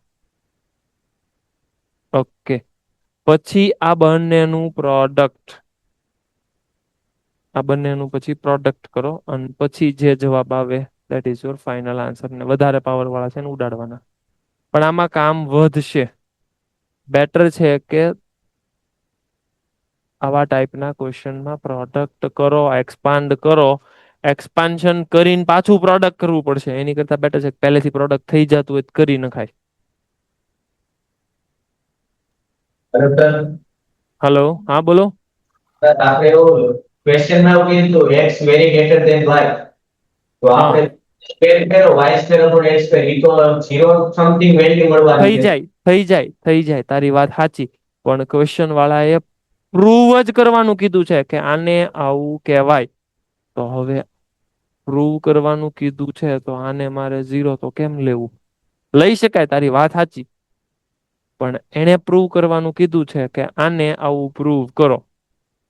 ઓકે, પછી આ બંનેનું પ્રોડક્ટ, આ બંનેનું પછી પ્રોડક્ટ કરો અને પછી જે જવાબ આવે that is your final answer. ને વધારે પાવર વાળા છે ને ઉડાડવાના. પણ આમાં કામ વધશે. બેટર છે કે આવા ટાઈપના ક્વેશ્ચનમાં પ્રોડક્ટ કરો, એક્સપાન્ડ કરો. એક્સપાન્શન કરીને પાછું પ્રોડક્ટ કરવું પડશે. એની કરતા બેટર છે કે પહેલેથી પ્રોડક્ટ થઈ જતું હોય તો કરી નખાય. બરાબર. હલો, હા બોલો. સર આપણે એવું ક્વેશ્ચન માં એવું કીધું x very greater than y, તો હા, આપણે સ્ક્વેર કરો y² upon x², ઈ તો 0 સમથિંગ વેલ્યુ મળવાની થઈ છે. જાય થઈ જાય થઈ જાય, તારી વાત સાચી. પણ ક્વેશ્ચન વાળાએ પ્રૂવ જ કરવાનું કીધું છે કે આને આવું કહેવાય. તો હવે પ્રૂવ કરવાનું કીધું છે તો આને મારે 0 તો કેમ લેવું? લઈ શકાય, તારી વાત સાચી. પણ એને પ્રૂવ કરવાનું કીધું છે કે આને આવું પ્રૂવ કરો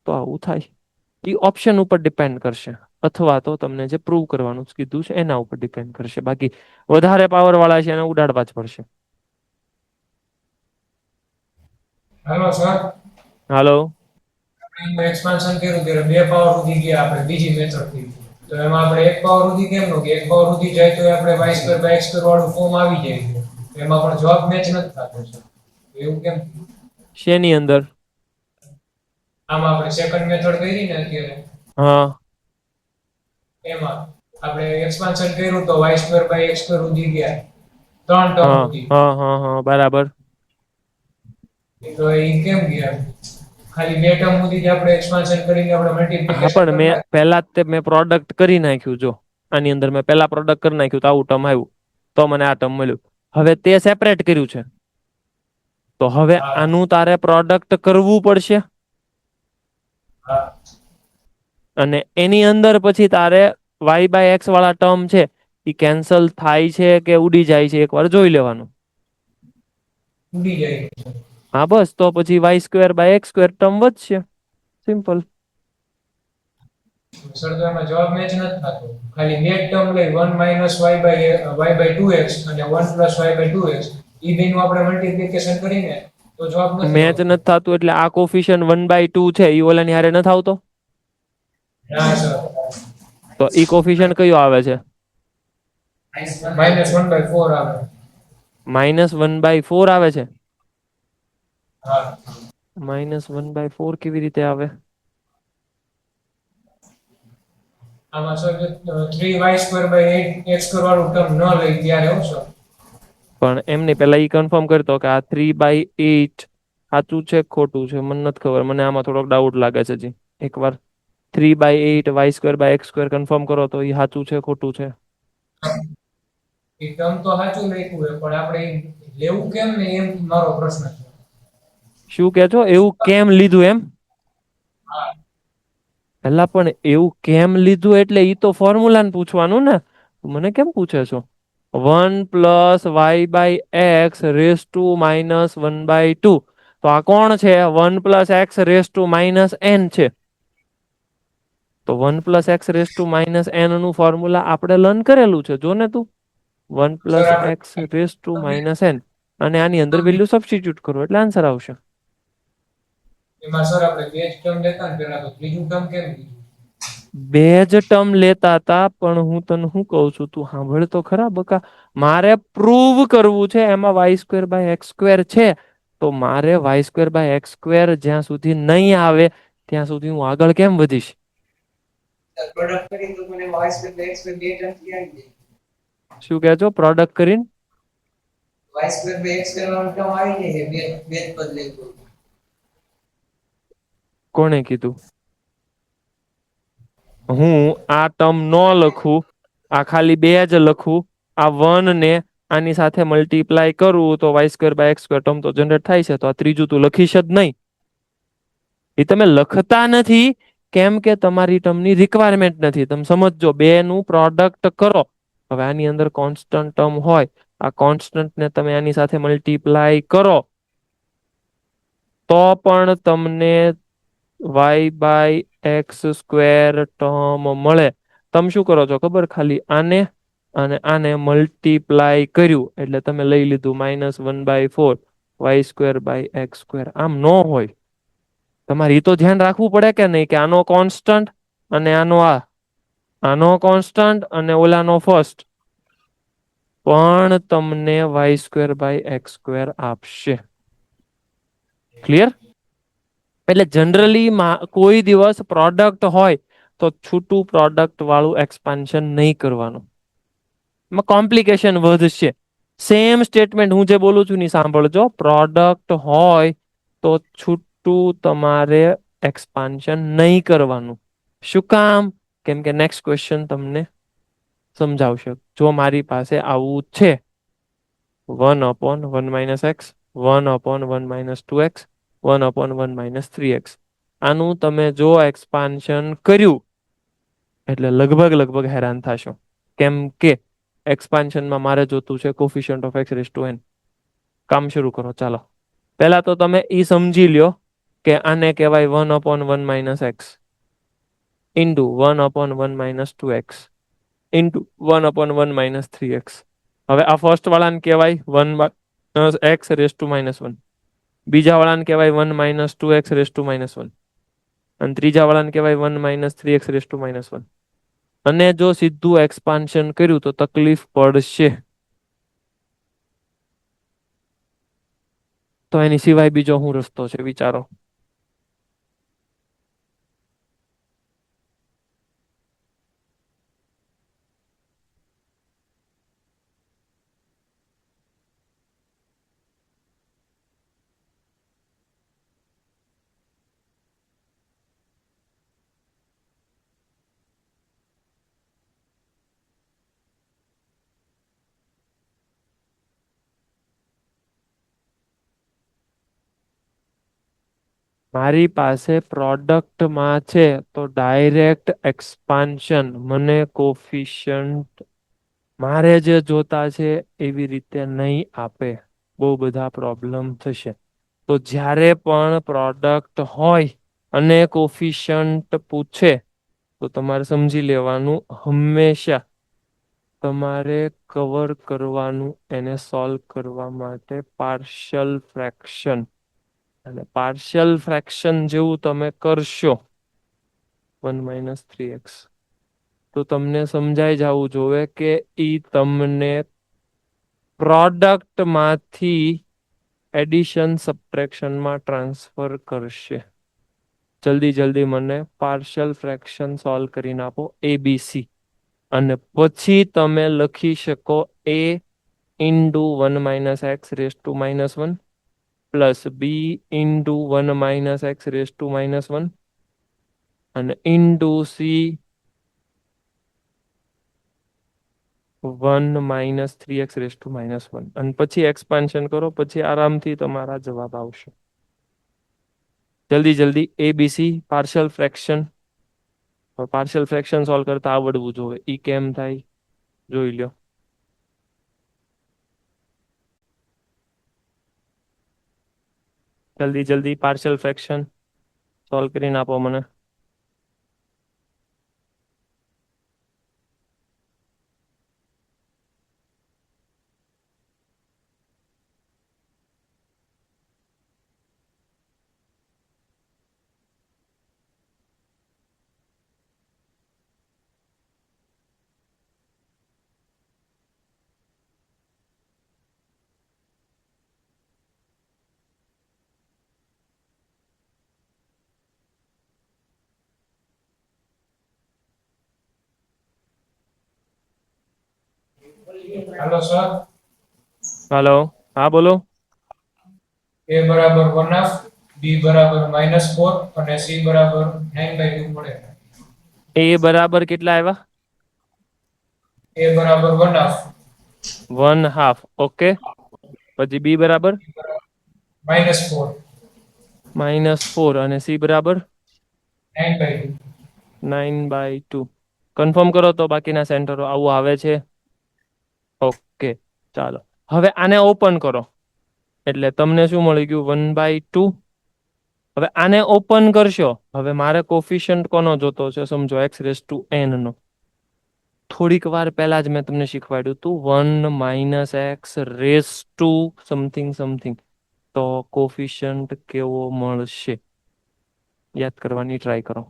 તો આવું થાય. એ ઓપ્શન ઉપર ડિપેન્ડ કરશે, અથવા તો તમને જે પ્રૂવ કરવાનું કીધું છે એના ઉપર ડિપેન્ડ કરશે. બાકી વધારે પાવર વાળા છે એને ઉડાડવા જ પડશે. હાલો સર, હાલો. આપણે એક્સપાન્શન કર્યું ત્યારે 2 પાવર સુધી ગયા આપણે બીજી મેથડથી. તો એમાં આપણે 1 પાવર સુધી કેમ નો કે 1 પાવર સુધી જાય તો આપણે y² વાળું ફોર્મ આવી જાય છે. એમાં પણ જવાબ મેચ નથી થતો સર. એવું કેમ? શેની અંદર? આમાં આપણે સેકન્ડ મેથડ કરી ને અત્યારે, હા એમાં આપણે એક્સપાન્શન કર્યું તો y²/x² સુધી ગયા 3 ટર્મ હા સુધી. હા હા હા, બરાબર. તો એ કેમ ગયા? ખાલી 2 ટર્મ સુધી જ આપણે એક્સપાન્શન કરીને આપણે હા, મલ્ટીપ્લિકેશન પણ મેં કરતા. પહેલા જ તે મેં પ્રોડક્ટ કરી નાખ્યું. જો આની અંદર મેં પહેલા પ્રોડક્ટ કરી નાખ્યું તો આવું ટર્મ આવ્યું, તો મને આ ટર્મ મળ્યું. હવે તે સેપરેટ કર્યું છે તો હવે હા આનું તારે પ્રોડક્ટ કરવું પડશે. હા અને એની અંદર પછી તારે y/x વાળા ટર્મ છે એ કેન્સલ થાય છે કે ઉડી જાય છે એકવાર જોઈ લેવાનું. ઉડી જાય. હા બસ, તો પછી y²/x² ટર્મ વધશે. સિમ્પલ. સર તો એમાં જવાબ મેચ નથી થતો. ખાલી બે ટર્મ લઈ 1 y/2x અને 1 y/2x, ઈ બેનું આપણે મલ્ટીપ્લિકેશન કરીને તો જવાબ નથી મેચ આવતો. નથી થતું એટલે આ કોફિશિયન્ટ 1/2 છે એ ઓલાની હારે નથી આવતો. ના સર, તો ઈ કોફિશિયન્ટ કયો આવે છે? -1/4 આવે. -1/4 આવે છે. હા, -1/4 કેવી રીતે આવે? આમાં સર 3y²/8x² વાળું ટર્મ ન લઈ ત્યારે હું સર. પણ એમની પેલા ઈ કન્ફર્મ કરતો કે આ 3/8 સાચું છે ખોટું છે મને નથી ખબર. મને આમાં થોડોક ડાઉટ લાગે છે. જી એકવાર 3/8 y²/x² કન્ફર્મ કરો તો એ સાચું છે ખોટું છે. એ ટર્મ તો સાચું લખ્યું હોય પણ આપણે લેવું કેમ ને એમ મારો પ્રશ્ન છે. શું કે છો? એવું કેમ લીધું એમ? હા, પેલા પણ એવું કેમ લીધું એટલે ઈ તો ફોર્મ્યુલાને પૂછવાનું ને. મને કેમ પૂછે છો? 1 + y/x (-1/2). તો આ કોણ છે? 1 + x (-n) છે. તો 1 + x (-n) નું ફોર્મ્યુલા આપણે લર્ન કરેલું છે. જો ને તું, 1 સર + x આપણે (-n) અને આની અંદર વેલ્યુ સબસ્ટિટ્યુટ કરો એટલે આન્સર આવશે. એમાં સર આપણે બે જ ટર્મ લેતા ને પેલા, તો ત્રીજું ટર્મ કેમ લીધું? બે જ ટર્મ લેતા હતા પણ હું તને શું કહું છું તું સાંભળ તો ખરા બકા. મારે પ્રૂવ કરવું છે એમાં y²/x² છે. તો મારે y²/x² જ્યાં સુધી નહીં આવે ત્યાં સુધી હું આગળ કેમ વધીશ? પ્રોડક્ટ કરી તો મને y²/x² બે ટર્મ થી આવી જાય. શું કહે છો? પ્રોડક્ટ કરીને y²/x² વાળું ટર્મ આવી જાય છે બે બે જ પદ લઈ તો. કોણે કીધું? હું આ ટર્મ નો લખું, આ ખાલી બે જ લખું. આ 1 ને આની સાથે મલ્ટીપ્લાય કરું તો y²/x² ટર્મ તો જનરેટ થાય છે. તો આ ત્રીજું તું લખીશ જ નહીં. એ તમે લખતા નથી કેમ કે તમારી ટર્મની રિક્વાયરમેન્ટ નથી. તમે સમજો, બે નું પ્રોડક્ટ કરો. હવે આની અંદર કોન્સ્ટન્ટ ટર્મ હોય, આ કોન્સ્ટન્ટ ને તમે આની સાથે મલ્ટીપ્લાય કરો તો પણ તમને y/x² ટર્મ મળે. તમે શું કરો છો ખબર? ખાલી આને અને આને મલ્ટીપ્લાય કર્યું એટલે તમે લઈ લીધું -1/4 y²/x². આમ ન હોય. તમારે એ તો ધ્યાન રાખવું પડે કે નહીં, કે આનો કોન્સ્ટન્ટ અને આનો કોન્સ્ટન્ટ અને ઓલાનો ફર્સ્ટ પણ તમને y²/x² આપશે. ક્લિયર? એટલે જનરલી કોઈ દિવસ પ્રોડક્ટ હોય તો છૂટું પ્રોડક્ટ વાળું એક્સપાન્શન નહીં કરવાનું. એમાં કોમ્પ્લિકેશન વધશે. સેમ સ્ટેટમેન્ટ હું જે બોલું છું ને સાંભળજો. પ્રોડક્ટ હોય તો છૂટું તમારે એક્સપાન્શન નહીં કરવાનું. શું કામ? કેમ કે નેક્સ્ટ ક્વેશ્ચન તમને સમજાવશે. જો મારી પાસે આવું છે 1/1 - x, 1/1 - 2x, 1/1 - 3x. આનું તમે જો એક્સપાન્શન કર્યું એટલે લગભગ હેરાન થશો. કેમ કે એક્સપાન્શનમાં મારે જોતું છે કોફિશિયન્ટ ઓફ x⁴n. કામ શરૂ કરો. ચાલો, પહેલા તો તમે એ સમજી લ્યો કે આને કહેવાય 1/1 - x into 1/1 - 2x into 1/1 - 3x. હવે આ ફર્સ્ટ વાળાને કહેવાય 1/x⁻⁻1. બીજા વાળાને કહેવાય 1 - 2x⁻⁻1. અને ત્રીજા વાળાને કહેવાય 1 - 3x⁻⁻1. અને જો સીધું એક્સપાન્શન કર્યું તો તકલીફ પડશે. તો એની સિવાય બીજો શું રસ્તો છે? વિચારો. મારી પાસે પ્રોડક્ટમાં છે તો ડાયરેક્ટ એક્સપાન્શન મને કોફિશિયન્ટ મારે જે જોતા છે એવી રીતે નહીં આપે. બહુ બધા પ્રોબ્લેમ થશે. તો જ્યારે પણ પ્રોડક્ટ હોય અને કોફિશિયન્ટ પૂછે તો તમારે સમજી લેવાનું, હંમેશા તમારે કવર કરવાનું એને સોલ્વ કરવા માટે પાર્શિયલ ફ્રેક્શન. અને પાર્શિયલ ફ્રેક્શન જેવું તમે કરશો 1 - 3x તો તમને સમજાઈ જવું જોઈએ કે ઈ તમને પ્રોડક્ટમાંથી એડિશન સબટ્રેક્શનમાં ટ્રાન્સફર કરશે. જલ્દી મને પાર્શિયલ ફ્રેક્શન સોલ્વ કરીને આપો ABC. અને પછી તમે લખી શકો a into 1 - x⁻⁻1 plus b into 1 - x⁻⁻1 અને ઇન્ટુ c 1 - 3x⁻⁻1. અને પછી એક્સપાન્શન કરો, પછી આરામથી તમારા જવાબ આવશે. જલ્દી ABC પાર્શિયલ ફ્રેક્શન સોલ્વ કરતા આવડવું જોઈએ. ઈ કેમ થાય જોઈ લો. જલ્દી પાર્શિયલ ફ્રેક્શન સોલ્વ કરીને આપો મને. Hello sir. હાલો, હા બોલો. a બરાબર 1/2, b બરાબર -4 અને c બરાબર 9/2 મળે. એ બરાબર કેટલા આવ્યા? a બરાબર 1/2, 1/2. ઓકે. પછી બી બરાબર -4, -4 અને સી બરાબર 9/2. 9/2. કન્ફર્મ કરો તો બાકીના સેન્ટરો આવું આવે છે. ઓકે, ચાલો હવે આને ઓપન કરો એટલે તમને શું મળી ગયું? 1/2 હવે આને ઓપન કરશો, હવે મારે કોફિશિયન્ટ કોનો જોતો છે સમજો x⁴n નો. થોડીક વાર પહેલા જ મેં તમને શીખવાડ્યું હતું 1 - x⁻something something. તો કોફિશિયન્ટ કેવો મળશે યાદ કરવાની ટ્રાય કરો.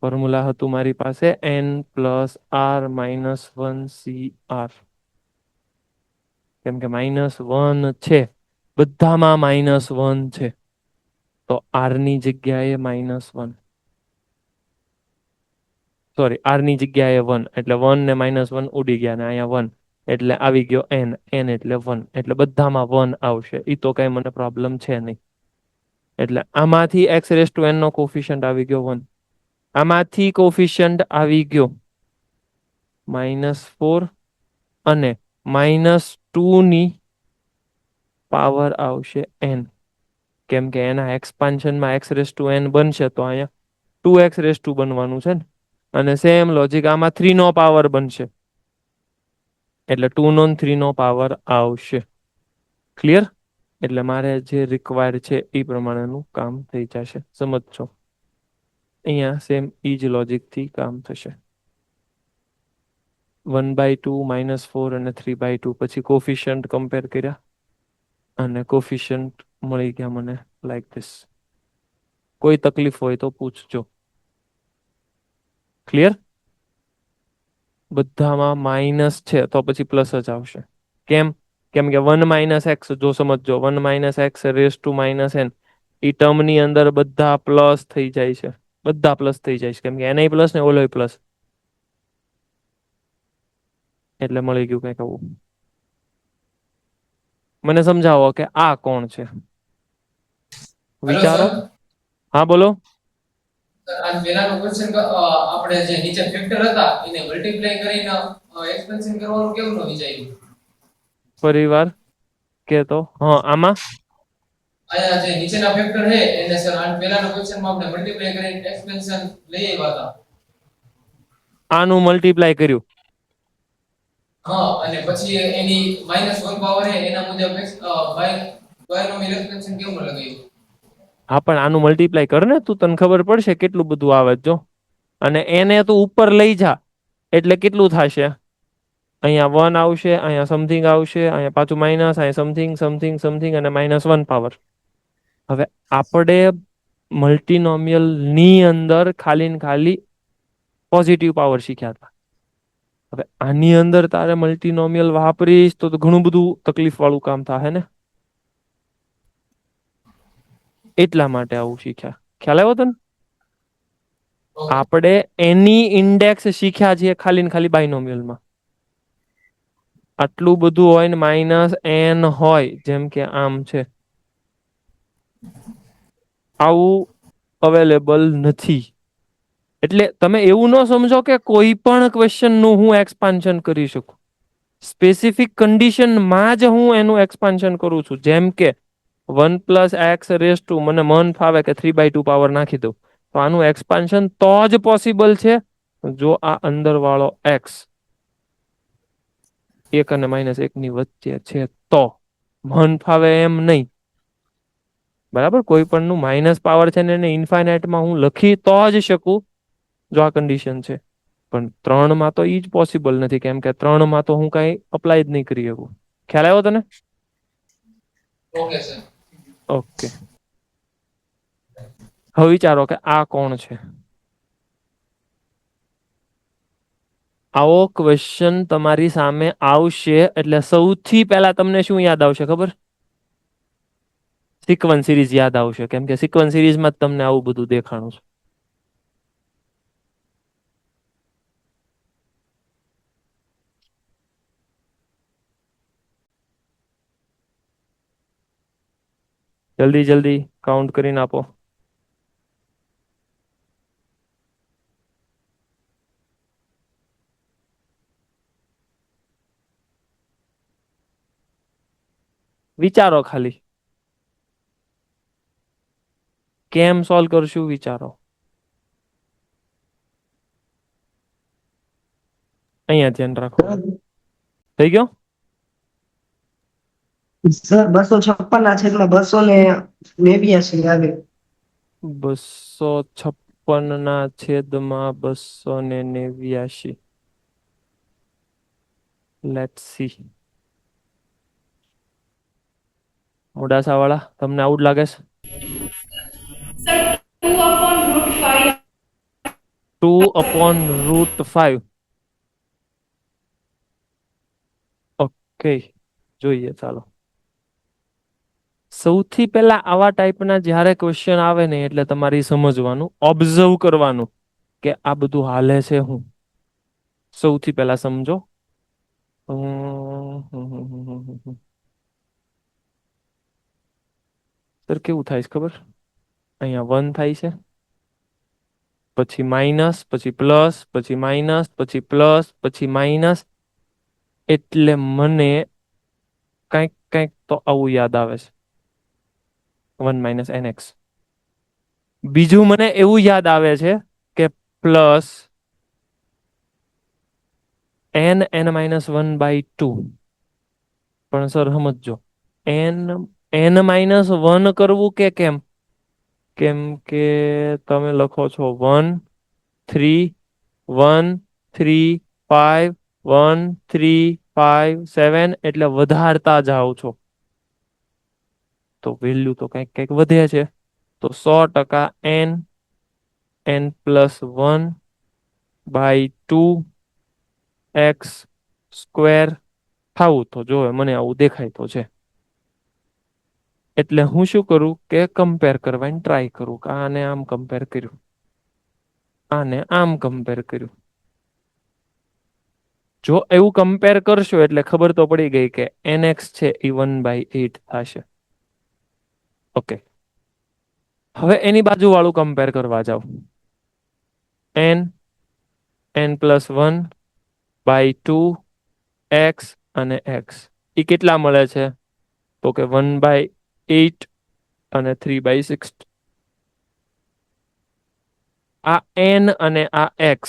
ફોર્મ્યુલા હતું મારી પાસે n + r - 1 cr. કેમ કે -1 છે, બધામાં -1 છે, તો r ની જગ્યાએ -1, સોરી r ની જગ્યાએ 1, એટલે 1 ને -1 ઉડી ગયા ને અહીંયા 1, એટલે આવી ગયો n, n એટલે 1, એટલે બધામાં 1 આવશે. એ તો કઈ મને પ્રોબ્લેમ છે નહીં. એટલે આમાંથી x⁻n નો કોફિશિયન્ટ આવી ગયો 1, આમાંથી કોફિશિયન્ટ આવી ગયો -4 અને -2 ની પાવર આવશે n. કેમ કે એના એક્સપાન્શનમાં x⁻n બનશે તો અહીંયા 2x⁻2 બનવાનું છે ને. અને સેમ લોજિક આમાં 3 નો પાવર બનશે એટલે 2 નો 3 નો પાવર આવશે. ક્લિયર? એટલે મારે જે રિક્વાયર છે એ પ્રમાણેનું કામ થઈ જશે. સમજજો? અહીંયા સેમ ઈ જ લોજિકથી કામ થશે. 1/2 -4 અને 3/2 પછી કોફિશિયન્ટ કમ્પેર કર્યા અને કોફિશિયન્ટ મળી ગયા મને લાઈક ધીસ. કોઈ તકલીફ હોય તો પૂછજો. ક્લિયર? બધામાં માઇનસ છે તો પછી પ્લસ જ આવશે. કેમ? કેમ કે 1 - x, જો સમજો 1 - x⁻n એ ટર્મની અંદર બધા પ્લસ થઈ જાય છે, બધા પ્લસ થઈ જાય છે, કેમ કે એનઆઈ પ્લસ ને ઓલોય પ્લસ, એટલે મળી ગયું કંઈક આવું. મને સમજાવો કે આ કોણ છે, વિચારો. હા બોલો. આ પહેલાનો ક્વેશ્ચન આપણે જે નીચે ફેક્ટર હતા એને મલ્ટીપ્લાય કરીને એક્સપેન્શન કરવાનું કેમ ન વિચાર્યું? પરિવાર કે તો હા આમાં આયા જે નીચેના ફેક્ટર છે એને સર આ પહેલાનો ક્વેશ્ચનમાં આપણે મલ્ટીપ્લાય કરીને એક્સપેન્શન લઈ આવ્યા હતા. આનું મલ્ટીપ્લાય કર્યું. હા, અને પછી એની -1 પાવર છે એના મુજબ બાયનોમિયલ એક્સપેન્શન કેમ લગાવ્યું? હા પણ આનું મલ્ટીપ્લાય કર ને તું, તને ખબર પડશે કેટલું બધું આવે છે જો. અને એને તું ઉપર લઈ જા એટલે કેટલું થશે? અહીંયા 1 આવશે, અહીંયા સમથિંગ આવશે, અહીંયા પાછું માઇનસ, અહીંયા સમથિંગ સમથિંગ સમથિંગ અને -1 પાવર. હવે આપણે મલ્ટીનોમિયલ ની અંદર ખાલી ને ખાલી પોઝિટિવ પાવર શીખ્યા હતા. હવે આની અંદર તારે મલ્ટીનોમિયલ વાપરીશ તો ઘણું બધું તકલીફ વાળું કામ થાય ને, એટલા માટે આવું શીખ્યા. ખ્યાલ આવ્યો તને? આપણે એની ઇન્ડેક્સ શીખ્યા છીએ ખાલી ને ખાલી બાયનોમિયલમાં. આટલું બધું હોય ને -n હોય, જેમ કે આમ છે, આવું અવેલેબલ નથી. એટલે તમે એવું ન સમજો કે કોઈ પણ ક્વેશ્ચન નું હું એક્સપાન્શન કરી શકું. સ્પેસિફિક કન્ડિશનમાં જ હું એનું એક્સપાન્શન કરું છું. જેમ કે 1 + x⁻², મને મન ફાવે કે 3/2 પાવર નાખી દઉં, તો આનું એક્સપાન્શન તો જ પોસિબલ છે જો આ અંદર વાળો x 1 અને -1 ની વચ્ચે છે, તો મન ફાવે એમ નહીં. બરાબર? કોઈ પણ નું માઇનસ પાવર છે ને એને ઇન્ફાઇનાઇટમાં હું લખી તો જ શકું જો આ કન્ડિશન છે. પણ 3 માં તો ઈ જ પોસિબલ નથી, કેમ કે 3 માં તો હું કઈ અપ્લાય જ નહીં કરી શકું. ખ્યાલ આવ્યો તને? Okay sir. ઓકે. હવે વિચારો કે આ કોણ છે. આવો ક્વેશ્ચન તમારી સામે આવશે એટલે સૌથી પહેલા તમને શું યાદ આવશે ખબર? સિક્વન્સ સિરીઝ યાદ આવશે, કેમ કે સિક્વન્સ સિરીઝમાં જ તમને આવું બધું દેખાણું છે. જલ્દી જલ્દી કાઉન્ટ કરીને આપો. વિચારો ખાલી. કેમ સોલ્વ કરશું વિચારો. અહીંયા ધ્યાન રાખો. થઈ ગયો? સર 256 ના છેદમાં 289 આવે. 256 ના છેદમાં 289. Let's see. મોડાસા વાળા, તમને આવું જ લાગે છે? Sir, 2/√5. 2/√5. ઓકે, જોઈએ ચાલો. સૌથી પહેલા આવા ટાઈપના જ્યારે ક્વેશ્ચન આવે ને એટલે તમારી સમજવાનું, ઓબ્ઝર્વ કરવાનું કે આ બધું હાલે છે હું. સૌથી પહેલા સમજો. સર કેવું થાય છે ખબર? અહીંયા 1 થાય છે, પછી માઇનસ, પછી પ્લસ, પછી માઇનસ, પછી પ્લસ, પછી માઇનસ. એટલે મને કંઈક કંઈક તો આવું યાદ આવે છે, 1 - nx. બીજું મને એવું યાદ આવે છે કે પ્લસ n(n-1/2). પણ સર સમજો, n-1 કરવું કે કેમ? કેમ કે તમે લખો છો 1 3 1 3 5 1 3 5 7 એટલે વધારતા જાઓ છો તો વેલ્યુ તો કંઈક કંઈક વધે છે. તો 100% n+1/2 x² થાવું તો જોવે મને આવું દેખાય તો છે. એટલે હું શું કરું કે કમ્પેર કરવાની ટ્રાય કરું કે આને આમ કમ્પેર કર્યું, આને આમ કમ્પેર કર્યું. જો એવું કમ્પેર કરશો એટલે ખબર તો પડી ગઈ કે nx છે એ 1/8 થશે. ઓકે, હવે એની બાજુ વાળું કમ્પેર કરવા જાવ. n+1/2 x અને x એ કેટલા મળે છે? તો કે 1/8 અને 3/6. આ n અને આ x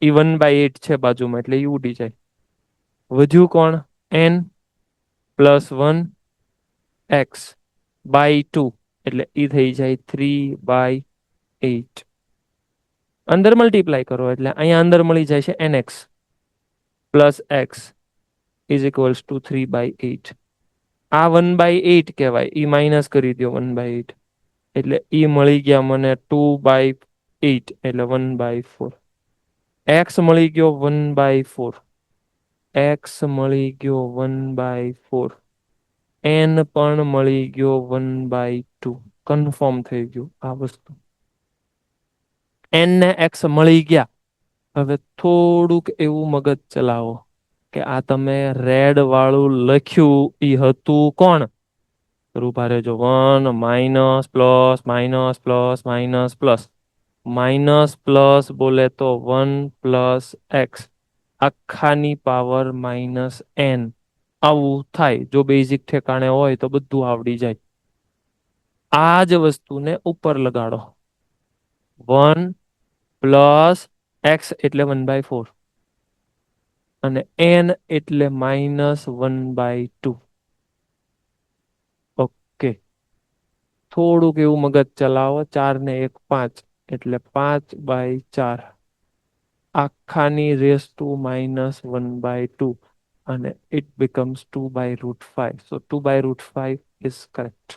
એ 1/8 છે બાજુમાં એટલે એ ઉડી જાય. વધ્યું કોણ? n+1 x/2 એટલે એ થઈ જાય 3/8. અંદર મલ્ટીપ્લાય કરો એટલે અહીંયા અંદર મળી જાય છે nx + x = 3/8. આ 1/8 કહેવાય, એ માઇનસ કરી દો 1/8 એટલે એ મળી ગયા મને 2/8 એટલે 1/4. x મળી ગયો 1/4, x મળી ગયો 1/4, n પણ મળી ગયો 1/2. કન્ફર્મ થઈ ગયું આ વસ્તુ. n ને x મળી ગયા. હવે થોડુંક એવું મગજ ચલાવો કે આ તમે રેડ વાળું લખ્યું એ હતું કોણ? રૂપા રહેજો. 1 minus plus minus plus minus plus minus plus બોલે તો 1 + x આખાની પાવર -n. આવું થાય. જો બેઝિક ઠેકાણે હોય તો બધું આવડી જાય. આ જ વસ્તુને ઉપર લગાડો. 1 + x એટલે 1/4 અને n એટલે -1/2. ઓકે, થોડુંક એવું મગજ ચલાવો. 4 ને 1 5 એટલે 5/4 આખાની (-1/2) અને it becomes 2/√5. So 2/√5 is correct.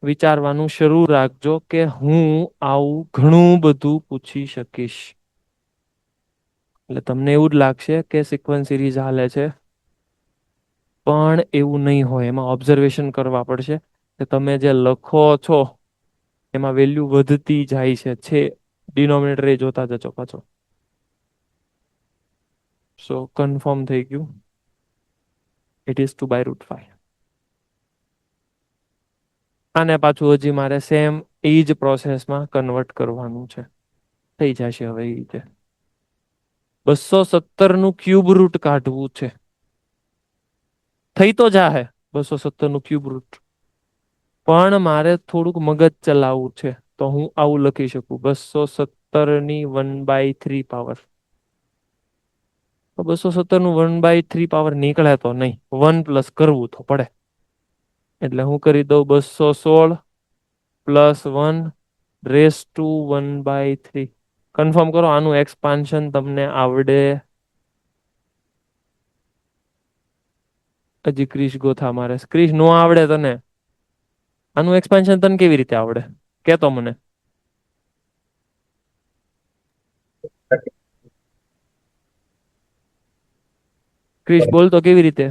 વિચારવાનું શરૂ રાખજો કે હું આવું ઘણું બધું પૂછી શકીશ. એટલે તમને એવું જ લાગશે કે સિક્વન્સ સિરીઝ હાલે છે, પણ એવું નહીં હોય. એમાં ઓબ્ઝર્વેશન કરવા પડશે કે તમે જે લખો છો એમાં વેલ્યુ વધતી જાય છે ડિનોમિનેટર એ જોતા જજો પાછો. સો કન્ફર્મ થઈ ગયું, ઇટ ઇઝ 2/√5. આને પાછું હજી મારે સેમ એ જ પ્રોસેસમાં કન્વર્ટ કરવાનું છે. થઈ જશે હવે એ રીતે. 217 નું ક્યુબ રૂટ કાઢવું છે. થઈ તો જાહે 217 નું ક્યુબ રૂટ, પણ મારે થોડુંક મગજ ચલાવવું છે. તો હું આવું લખી શકું 217 ની 1/3 પાવર. તો 270 નું 1/3 પાવર નીકળે તો નહીં, 1 પ્લસ કરવું તો પડે. એટલે હું કરી દઉં 216 પ્લસ 1 રેસ ટુ 1/3. કન્ફર્મ કરો આનું એક્સપાન્શન તમને આવડે? હજી ક્રિશ ગોથા મારે. ક્રિશ નો આવડે તને? આનું એક્સપાન્શન તને કેવી રીતે આવડે? કેતો મને. ક્રિશ બોલ તો કેવી રીતે?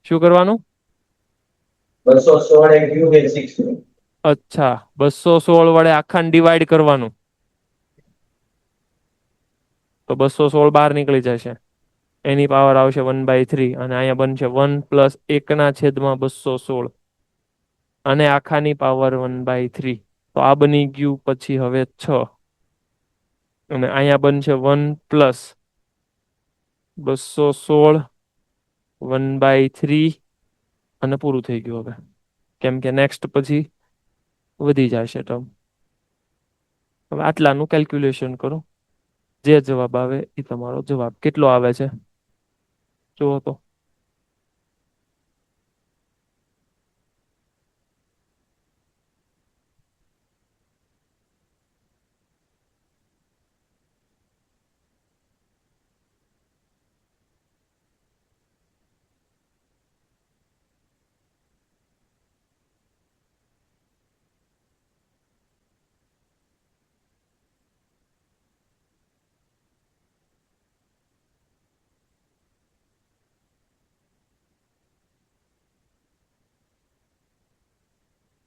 શું કરવાનું? 216 એ ક્યુબ એ 6. અચ્છા, 216 વડે આખાને ડિવાઈડ કરવાનું તો 216 બહાર નીકળી જશે. એની પાવર આવશે 1/3 અને અહીંયા બનશે 1 પ્લસ 1/216 અને આખાની પાવર 1/3. તો આ બની ગયું. પછી હવે 6 અને અહીંયા બનશે 1 પ્લસ 216 1/3 અને પૂરું થઈ ગયું. હવે કેમ કે નેક્સ્ટ પછી વધી જશે ટર્મ. હવે આટલાનું કેલ્ક્યુલેશન કરો, જે જવાબ આવે એ તમારો જવાબ. કેટલો આવે છે જુઓ તો.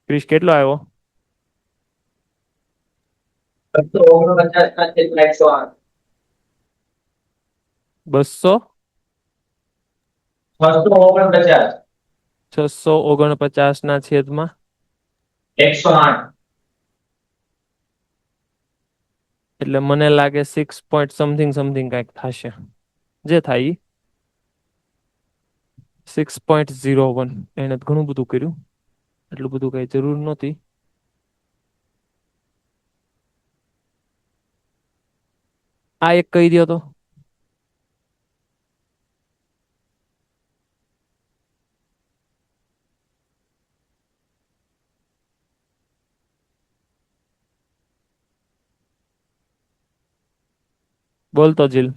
ક્રિશ કેટલો આવ્યો? 249 200 649 649 ના છેદમાં 108. એટલે મને લાગે 6 પોઈન્ટ સમથિંગ સમથિંગ કંઈક થશે. જે થાય ઈ. 6.01. એને તો ઘણું બધું કર્યું, એટલું બધું કઈ જરૂર નહોતી. આ એક કહી દો તો. બોલ તો જીલ.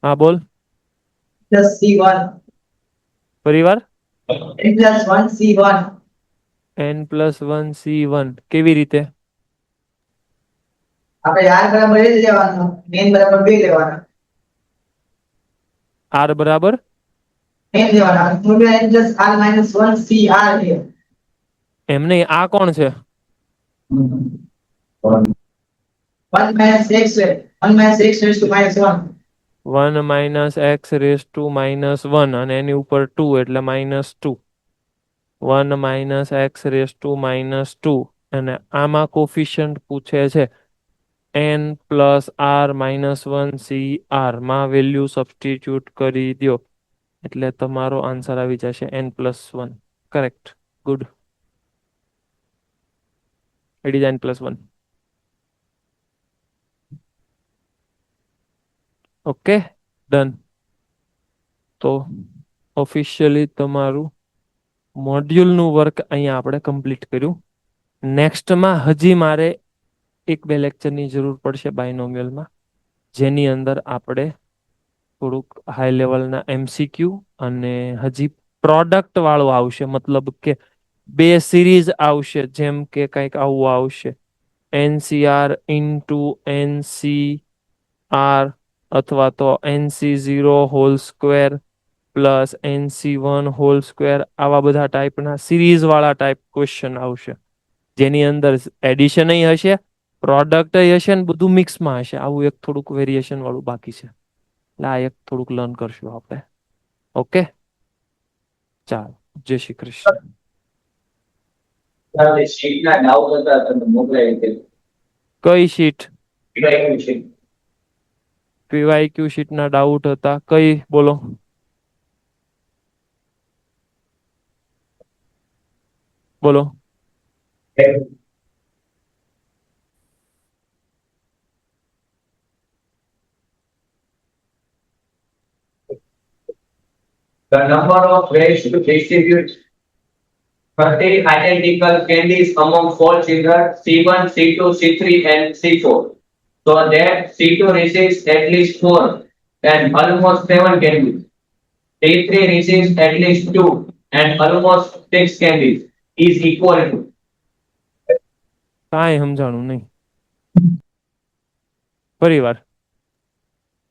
હા બોલ. plus C1 પરિવાર n plus 1 C1 n+1 c1 કેવી રીતે? આપણે r બરાબર એ જ લેવાનું, n બરાબર 2 લેવાના. r બરાબર n લેવાના. Formula n plus r minus 1 CR છે. એમ નહીં, આ કોણ છે? 1 minus x છે. 1 minus x raised to minus 1. 1 minus x raise to -1 અને એની ઉપર 2 એટલે -2. 1 માઇનસ એક્સ રેસ ટુ -2 અને આમાં કોફિશિયન્ટ પૂછે છે n+r-1 cr માં વેલ્યુ સબસ્ટિટ્યુટ કરી દો એટલે તમારો આન્સર આવી જશે n+1. Correct, good. It is n+1. Okay, done. તો ઓફિશિયલી તમારું મોડ્યુલનું વર્ક અહીંયા આપણે કમ્પ્લીટ કર્યું. નેક્સ્ટમાં હજી મારે 1-2 લેક્ચરની જરૂર પડશે બાયનોમિયલમાં, જેની અંદર આપણે થોડુંક હાઈ લેવલના MCQ અને હજી પ્રોડક્ટ વાળું આવશે. મતલબ કે 2 સિરીઝ આવશે, જેમ કે કંઈક આવું આવશે NCR ઇન્ટુ NCR અથવા તો NC0 whole square plus NC1 whole square. આવા બધા ટાઈપના સિરીઝ વાળા ટાઈપ ક્વેશ્ચન આવશે, જેની અંદર એડિશન હશે, પ્રોડક્ટ હશે ને બધું મિક્સમાં હશે. આવું એક થોડુંક વેરિએશન વાળું બાકી છે, એટલે આ એક થોડુંક લર્ન કરશું આપણે. ઓકે, ચાલો, જય શ્રી કૃષ્ણ. શીટના ડાઉટ હતા તમે મોકલાવી છે. કઈ શીટ? PYQ sheet. PYQ શીટના ડાઉટ હતા? કઈ બોલો. બોલો. The number of ways to distribute 30 identical candies among 4 children, C1, C2, C3, and C4. So that C2 receives at least 4 and almost 7 candies. C3 receives at least 2 and almost 6 candies is equal to. કાંઈ સમજાણું નહીં. ફરી વાર.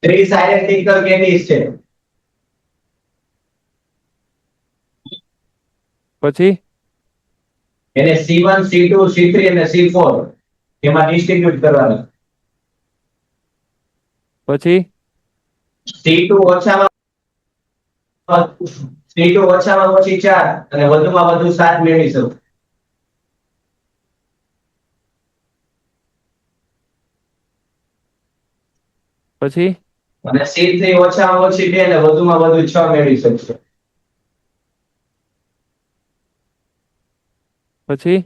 3 identical candies છે. પછી એને C1, C2, C3 અને C4 એમાં ડિસ્ટ્રીબ્યુટ કરવાના. પછી C2 ઓછામાં ઓછી 4 અને વધુમાં વધુ 7 મેળવી શકો. પછી અને C3 ઓછામાં ઓછી 2 અને વધુમાં વધુ 6 મેળવી શકશો. પછી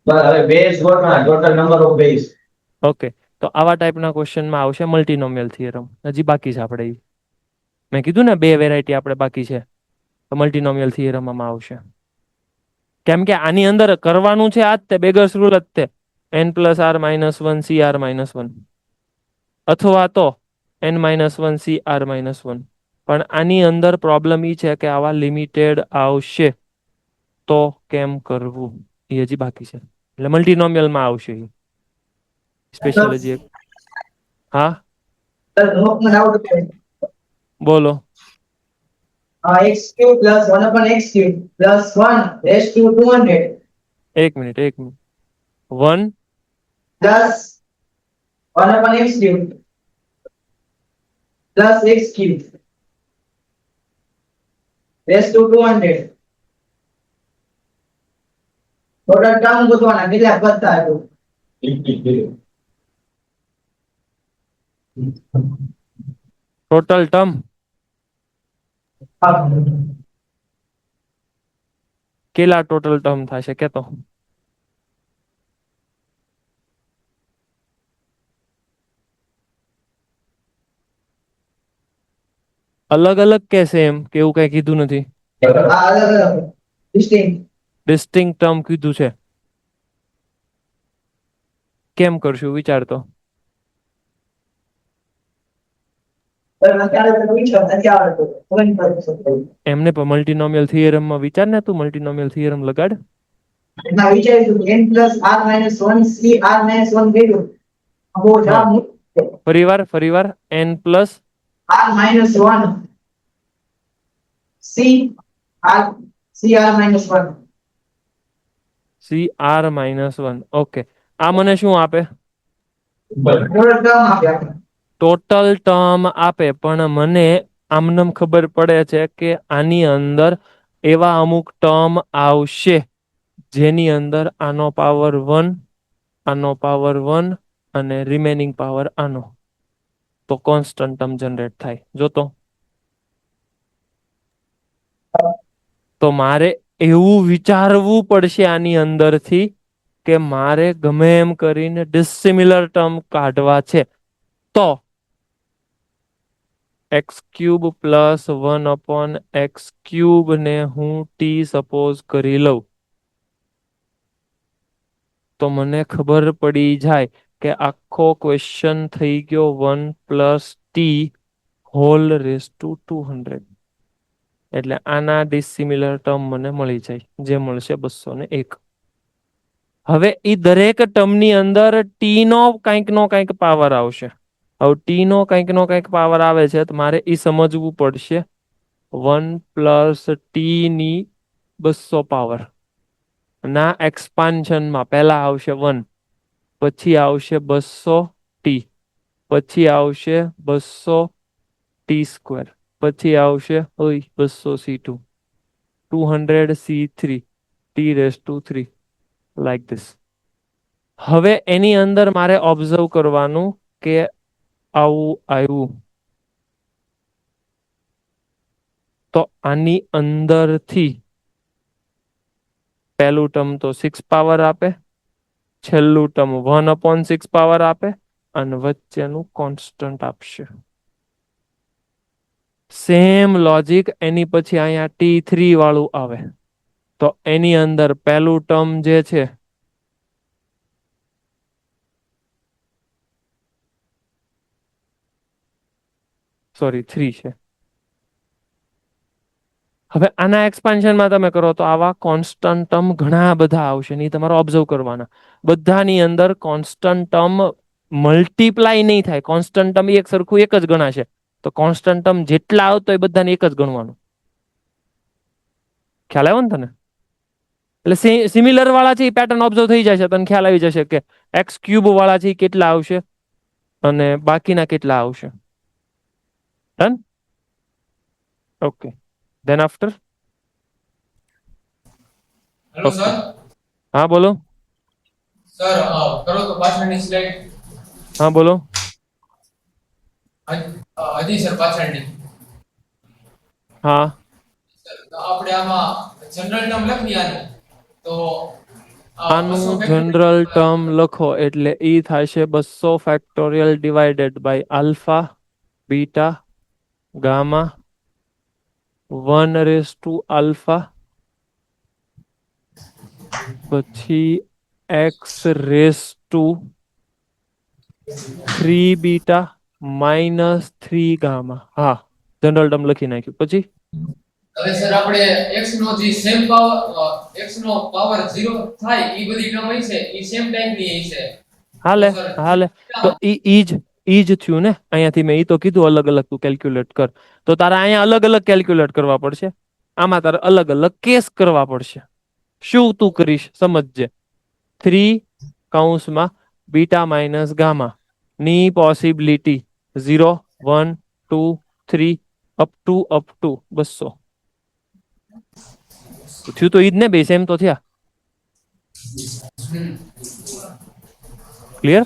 બસ હવે બેઝ ગોઠવણા, total number of base. Okay, તો આવા ટાઈપના ક્વેશ્ચનમાં આવશે મલ્ટીનોમિયલ થિયરમ. હજી બાકી છે આપણે ઈ. મેં કીધું ને 2 વેરાયટી આપણે બાકી છે, તો મલ્ટીનોમિયલ થિયરમમાં આવશે. કેમ કે આની અંદર કરવાનું છે આ જ તે બેગર્સ રૂલ જ તે n+r-1 CR-1 અથવા તો n-1 CR-1. પણ આની અંદર પ્રોબ્લેમ ઈ છે કે આવા લિમિટેડ આવશે તો કેમ કરવું એ હજી બાકી છે. એટલે મલ્ટીનોમિયલમાં આવશે ઈ. સ્પેશિયલ હજી એક. હા બોલો. x cube plus 1 upon x cube plus 1 raised to 200 એક minute 1 plus 1 upon x cube plus x cube raised to 200. Total term ગોતવાના કેટલા વધતા હતું. ટોટલ ટર્મ કેટલા ટોટલ ટર્મ થશે કેતો. અલગ અલગ કે સેમ કે એવું કઈ કીધું નથી. આ અલગ અલગ ડિસ્ટિંક્ટ ડિસ્ટિંક્ટ ટર્મ કીધું છે. કેમ કરશું વિચાર તો. એમને પણ મલ્ટીનોમિયલ થિયરમમાં વિચાર ને તું મલ્ટીનોમિયલ થિયરમ લગાડ. ના વિચાર્યું n plus r-1 c r-1 કર્યું. બહુ જવાબ ફરીવાર n plus r-1 c r-1 CR-1. Okay, આ મને શું આપે. ટોટલ ટર્મ આપ્યા. ટોટલ ટર્મ આપે પણ મને આમનમ ખબર પડે છે કે આની અંદર એવા અમુક ટર્મ આવશે જેની અંદર આનો પાવર 1, આનો પાવર 1 અને રિમેનિંગ પાવર આનો, તો કોન્સ્ટન્ટ ટર્મ જનરેટ થાય. જોતો તો મારે એવું વિચારવું પડશે આની અંદરથી કે મારે ગમે એમ કરીને ડિસિમિલર ટર્મ કાઢવા છે તો x³ + 1/x³ ને હું t સપોઝ કરી લઉં તો મને ખબર પડી જાય કે આખો ક્વેશ્ચન થઈ ગયો 1 + t હોલ રેઝ ટુ 200. એટલે આના ડિસિમિલર ટર્મ મને મળી જાય જે મળશે 201. હવે એ દરેક ટર્મની અંદર ટી નો કંઈક પાવર આવશે. હવે ટી નો કંઈક પાવર આવે છે તો મારે એ સમજવું પડશે 1 + t ની 200 પાવર ના એક્સપાન્શનમાં પહેલા આવશે 1, પછી આવશે 200t, પછી આવશે 200t², પછી આવશે 200c2, 200c3, t⁻3 like this. હવે એની અંદર મારે ઓબ્ઝર્વ કરવાનું કે આવું આવ્યું તો આની અંદરથી પહેલું ટર્મ તો 6 પાવર આપે, છેલ્લું ટર્મ 1/6 પાવર આપે અને વચ્ચેનું કોન્સ્ટન્ટ આપશે. સેમ લોજિક એની પછી અહીંયા T3 વાળું આવે તો એની અંદર પહેલું ટર્મ જે છે સોરી 3 છે. હવે આના એક્સપાન્શનમાં તમે કરો તો આવા કોન્સ્ટન્ટ ટર્મ ઘણા બધા આવશે નહીં, તમારે ઓબ્ઝર્વ કરવાના. બધાની અંદર કોન્સ્ટન્ટ ટર્મ મલ્ટીપ્લાય નહીં થાય, કોન્સ્ટન્ટ ટર્મ એક સરખું એક જ ગણાશે. તો કોન્સ્ટન્ટ ટર્મ જેટલા આવતો એ બધાને એક જ ગણવાનું. ખ્યાલ આવ્યો ને તને? એટલે સિમિલર વાળા છે એ પેટર્ન ઓબ્ઝર્વ થઈ જશે, તને ખ્યાલ આવી જશે કે x³ વાળા છે એ કેટલા આવશે અને બાકીના કેટલા આવશે. Done? Okay. Than after hello sir. હા બોલો. સર કરો તો પાછળની સ્લાઇડ. હા બોલો. હજી સર પાછળની. હા આપણે આમાં જનરલ ટર્મ લખી આની તો આનું જનરલ ટર્મ લખો એટલે ઈ થશે 200 factorial divided by alpha beta gamma 1 પછી x3 બીટા -3 ગામા. હા જનરલ ટર્મ લખી નાખ્યું. પછી હવે સર આપણે x નો જે સેમ પાવર x નો પાવર 0 થાય ઈ બધી ટર્મ હોય છે ઈ સેમ ટાઈપ ની છે. હાલે તો ઈ જ થયું ને. અહીંયાથી મેં ઈ તો કીધું અલગ અલગ તું કેલ્ક્યુલેટ કર, તો તારે અહીંયા અલગ અલગ કેલ્ક્યુલેટ કરવા પડશે, આમાં તારે અલગ અલગ કેસ કરવા પડશે. શું તું કરીશ સમજજે. 3 કૌંસમાં બીટા માઇનસ ગામા ની પોસિબિલિટી 0 1 2 3 અપ ટુ 200. થયું તો ઈ જ ને, બે સેમ તો થયા. ક્લિયર?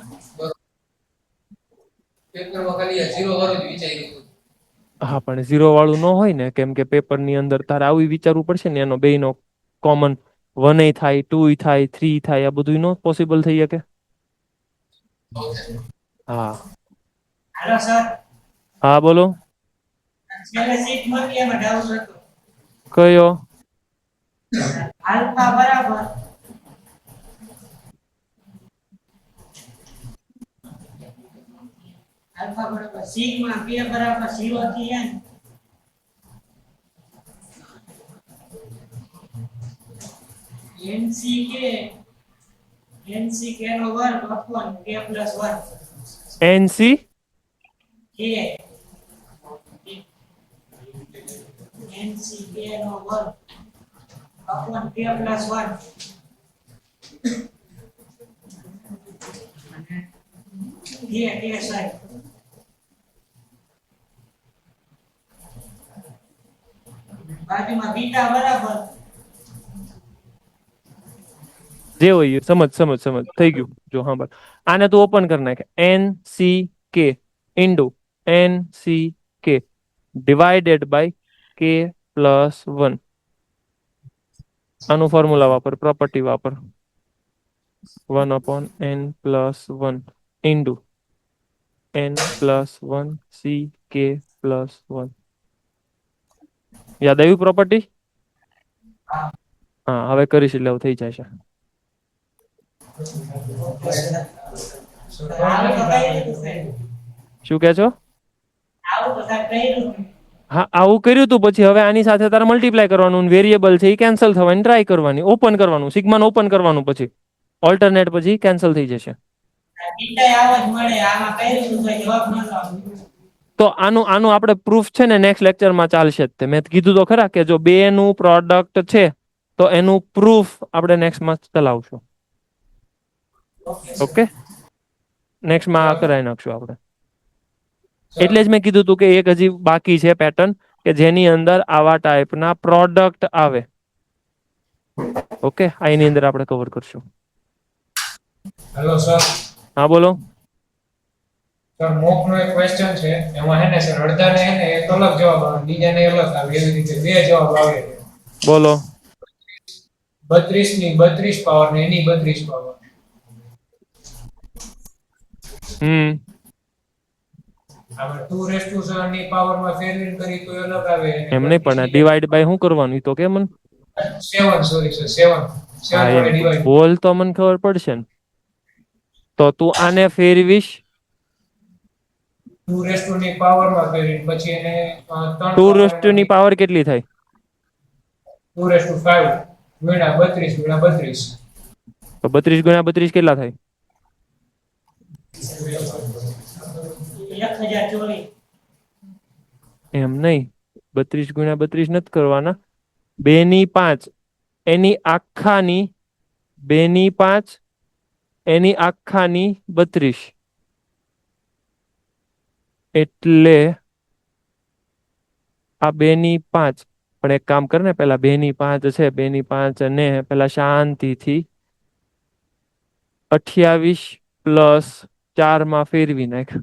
પેપરમાં ખાલી 0 વાળું જ વિચાર્યું હતું. હા પણ 0 વાળું ન હોય ને, કેમ કે પેપર ની અંદર તારે આવું વિચારવું પડશે ને, એનો બેયનો કોમન 1 થાય 2 થાય 3 થાય, આ બધું નો પોસિબલ થઈ શકે. હા હાલો સર, હા બોલો. છેલ્લે શીટ મૂકી એમાં ડાઉટ હતો. કયો? આલ્ફા બરાબર સિગ્મા p બરાબર 0 થી n nck નો વર્ગ upon k plus 1 NC k nck નો વર્ગ અપોન k પ્લસ 1 k સાહેબ બાજુમાં બીટા બરાબર જે હોય એ સમજ થઈ ગયું. જો હા બસ આને તું ઓપન કરી નાખે. NCK into NCK divided by k plus 1. આનું ફોર્મ્યુલા વાપર, પ્રોપર્ટી વાપર. 1/n plus 1 into n plus 1 CK plus 1. યાદ આવ્યું પ્રોપર્ટી? હા હવે કરીશ એટલે થઈ જશે. શું કહે છો? હા આવું કર્યું તું, પછી હવે આની સાથે તારે મલ્ટીપ્લાય કરવાનું, વેરિયેબલ છે એ કેન્સલ થવાની ટ્રાય કરવાની, ઓપન કરવાનું, સિગ્માને ઓપન કરવાનું, પછી ઓલ્ટરનેટ પછી કેન્સલ થઈ જશે. તો આનું આપણે પ્રૂફ છે ને નેક્સ્ટ લેક્ચરમાં ચાલશે જ. મેં કીધું તો ખરા કે જો બે નું પ્રોડક્ટ છે તો એનું પ્રૂફ આપણે નેક્સ્ટમાં ચલાવશું. ઓકે, નેક્સ્ટમાં કરાવી નાખશું આપણે. એટલે જ મેં કીધું તું કે એક હજી બાકી છે પેટર્ન કે જેની અંદર આવા ટાઈપના પ્રોડક્ટ આવે. ઓકે, આની અંદર આપણે કવર કરશું. Hello sir. હા બોલો. સર મોક નો એક ક્વેશ્ચન છે, એમાં હે ને સર અડધાને હે ને એક અલગ જવાબ આવે, બીજાને અલગ આવે, એવી રીતે બે જવાબ આવે. બોલો. 32 ની 32 પાવર ને એની 32 પાવર. આપણે 2 ની પાવર માં ફેરવીને કરી તો એ અલગ આવે અને એમ નહીં, પણ ડિવાઈડ બાય શું કરવાનું ઈ તો કે મને. 7 સોરી સર 7 હા 7 વડે એમ ડિવાઈડ. બોલ તો મને ખબર પડશે ને. તો તું આને ફેરવીશ 2 ની પાવર માં ફેરવીને પછી એને 3 2 ની પાવર કેટલી થાય? 2 ગુણ્યા 32 ગુણ્યા 32. તો 32 ગુણ્યા 32 કેટલા થાય? 1024. એમ નહીં, 32 ગુણ્યા 32 નથી કરવાના. 2 ની 5 એની આખાની 2 ની 5 એની આખાની 32 એટલે આ 2 ની 5. પણ એક કામ કર ને, પેલા 2 ની 5 છે, 2 ની 5 ને પેલા શાંતિથી 28 પ્લસ 4 માં ફેરવી નાખ.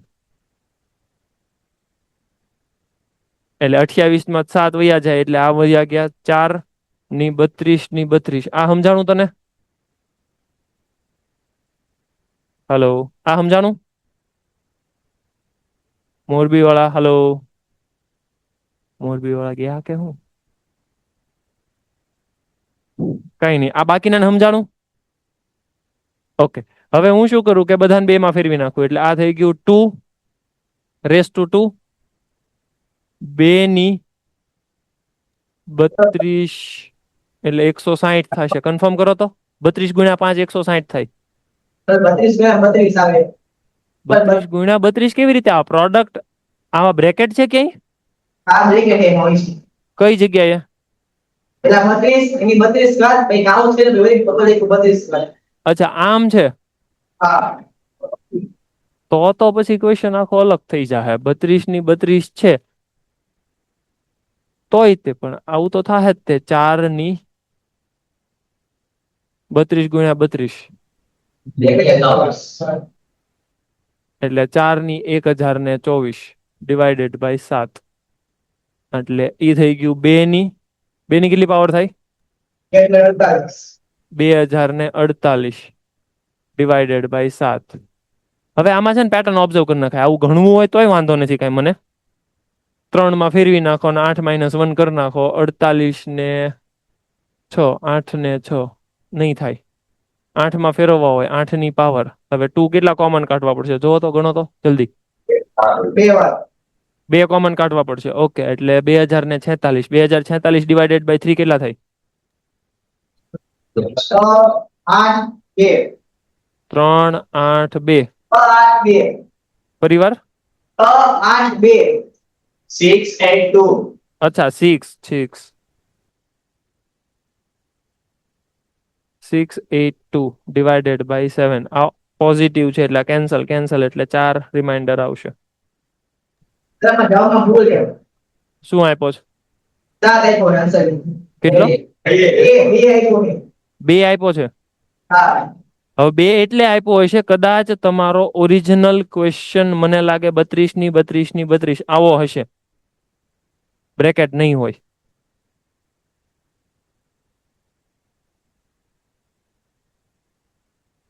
એટલે 28 માં 7 વયા જાય એટલે આ વયા ગયા 4 ની 32 ની 32. આ સમજાણું તને? હલો, આ સમજાણું? મોરબી વાળા હલો, મોરબી વાળા ગયા કે હું? કઈ નહીં, આ બાકીના સમજાણું? ઓકે, હવે હું શું કરું કે બધાને 2 માં ફેરવી નાખું એટલે આ થઈ ગયું 2 2 ની 32 એટલે 160 થશે. કન્ફર્મ કરો તો. 32 ગુણ્યા 5 160 થાય. 32 ગુણ્યા 32 આવે. 32 ગુણ્યા 32 કેવી રીતે? આ પ્રોડક્ટ આમાં બ્રેકેટ છે ક્યાંય? આ બ્રેકેટ એમ હોય છે. કઈ જગ્યાએ? પેલા 32 એની 32 ઘાત પછી કાઉન્ટ કરીને વળી બબલ 32 ઘાત. અચ્છા આમ છે. હા તો પછી ક્વેશ્ચન આખો અલગ થઈ જાય. 32 ની 32 છે તોય તે પણ આવું તો થાય જ તે. 4 ની 32 ગુણ્યા 32 એટલે 4 ની 1024 ડિવાઇડેડ બાય 7 એટલે ઈ થઈ ગયું 2 ની કેટલી પાવર થાય? 2048 ડિવાઇડેડ બાય 7. હવે આમાં છે ને પેટર્ન ઓબ્ઝર્વ કરી નાખાય. આવું ઘણવું હોય તોય વાંધો નથી કાંઈ મને. 3 માં ફેરવી નાખો ને 8 - 1 કરી નાખો. 48 ને 6 8 ને 6 નહીં થાય. 8 માં ફેરવવા હોય 8 ની પાવર. હવે 2 કેટલા કોમન કાઢવા પડશે? જોવો તો, ગણો તો જલ્દી. 2 વાર 2 કોમન કાઢવા પડશે. ઓકે, એટલે 2046 ડિવાઇડેડ બાય 3 કેટલા થાય? 8 2 3 8 2. 8 2 પરિવાર 8 2 6 8 2. અચ્છા 682 ડિવાઇડેડ બાય 7. આ પોઝિટિવ છે એટલે કેન્સલ એટલે 4 રિમાઇન્ડર આવશે. તમે જવાબમાં ભૂલ છે. શું આપ્યો છે? 7 આપ્યો આન્સર. કેટલો? બે આપ્યો ને. 2 આપ્યો છે. હા હવે 2 એટલે આપ્યો હશે કદાચ તમારો ઓરિજિનલ ક્વેશ્ચન મને લાગે 32 ની 32 ની 32 આવો હશે. બ્રેકેટ નહીં હોય.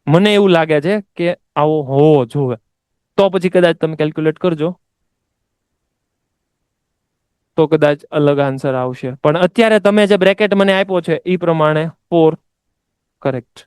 મને એવું લાગે છે કે આવો હોવો જોવે. તો પછી કદાચ તમે કેલ્ક્યુલેટ કરજો તો કદાચ અલગ આન્સર આવશે. પણ અત્યારે તમે જે બ્રેકેટ મને આપ્યો છે એ પ્રમાણે 4 કરેક્ટ.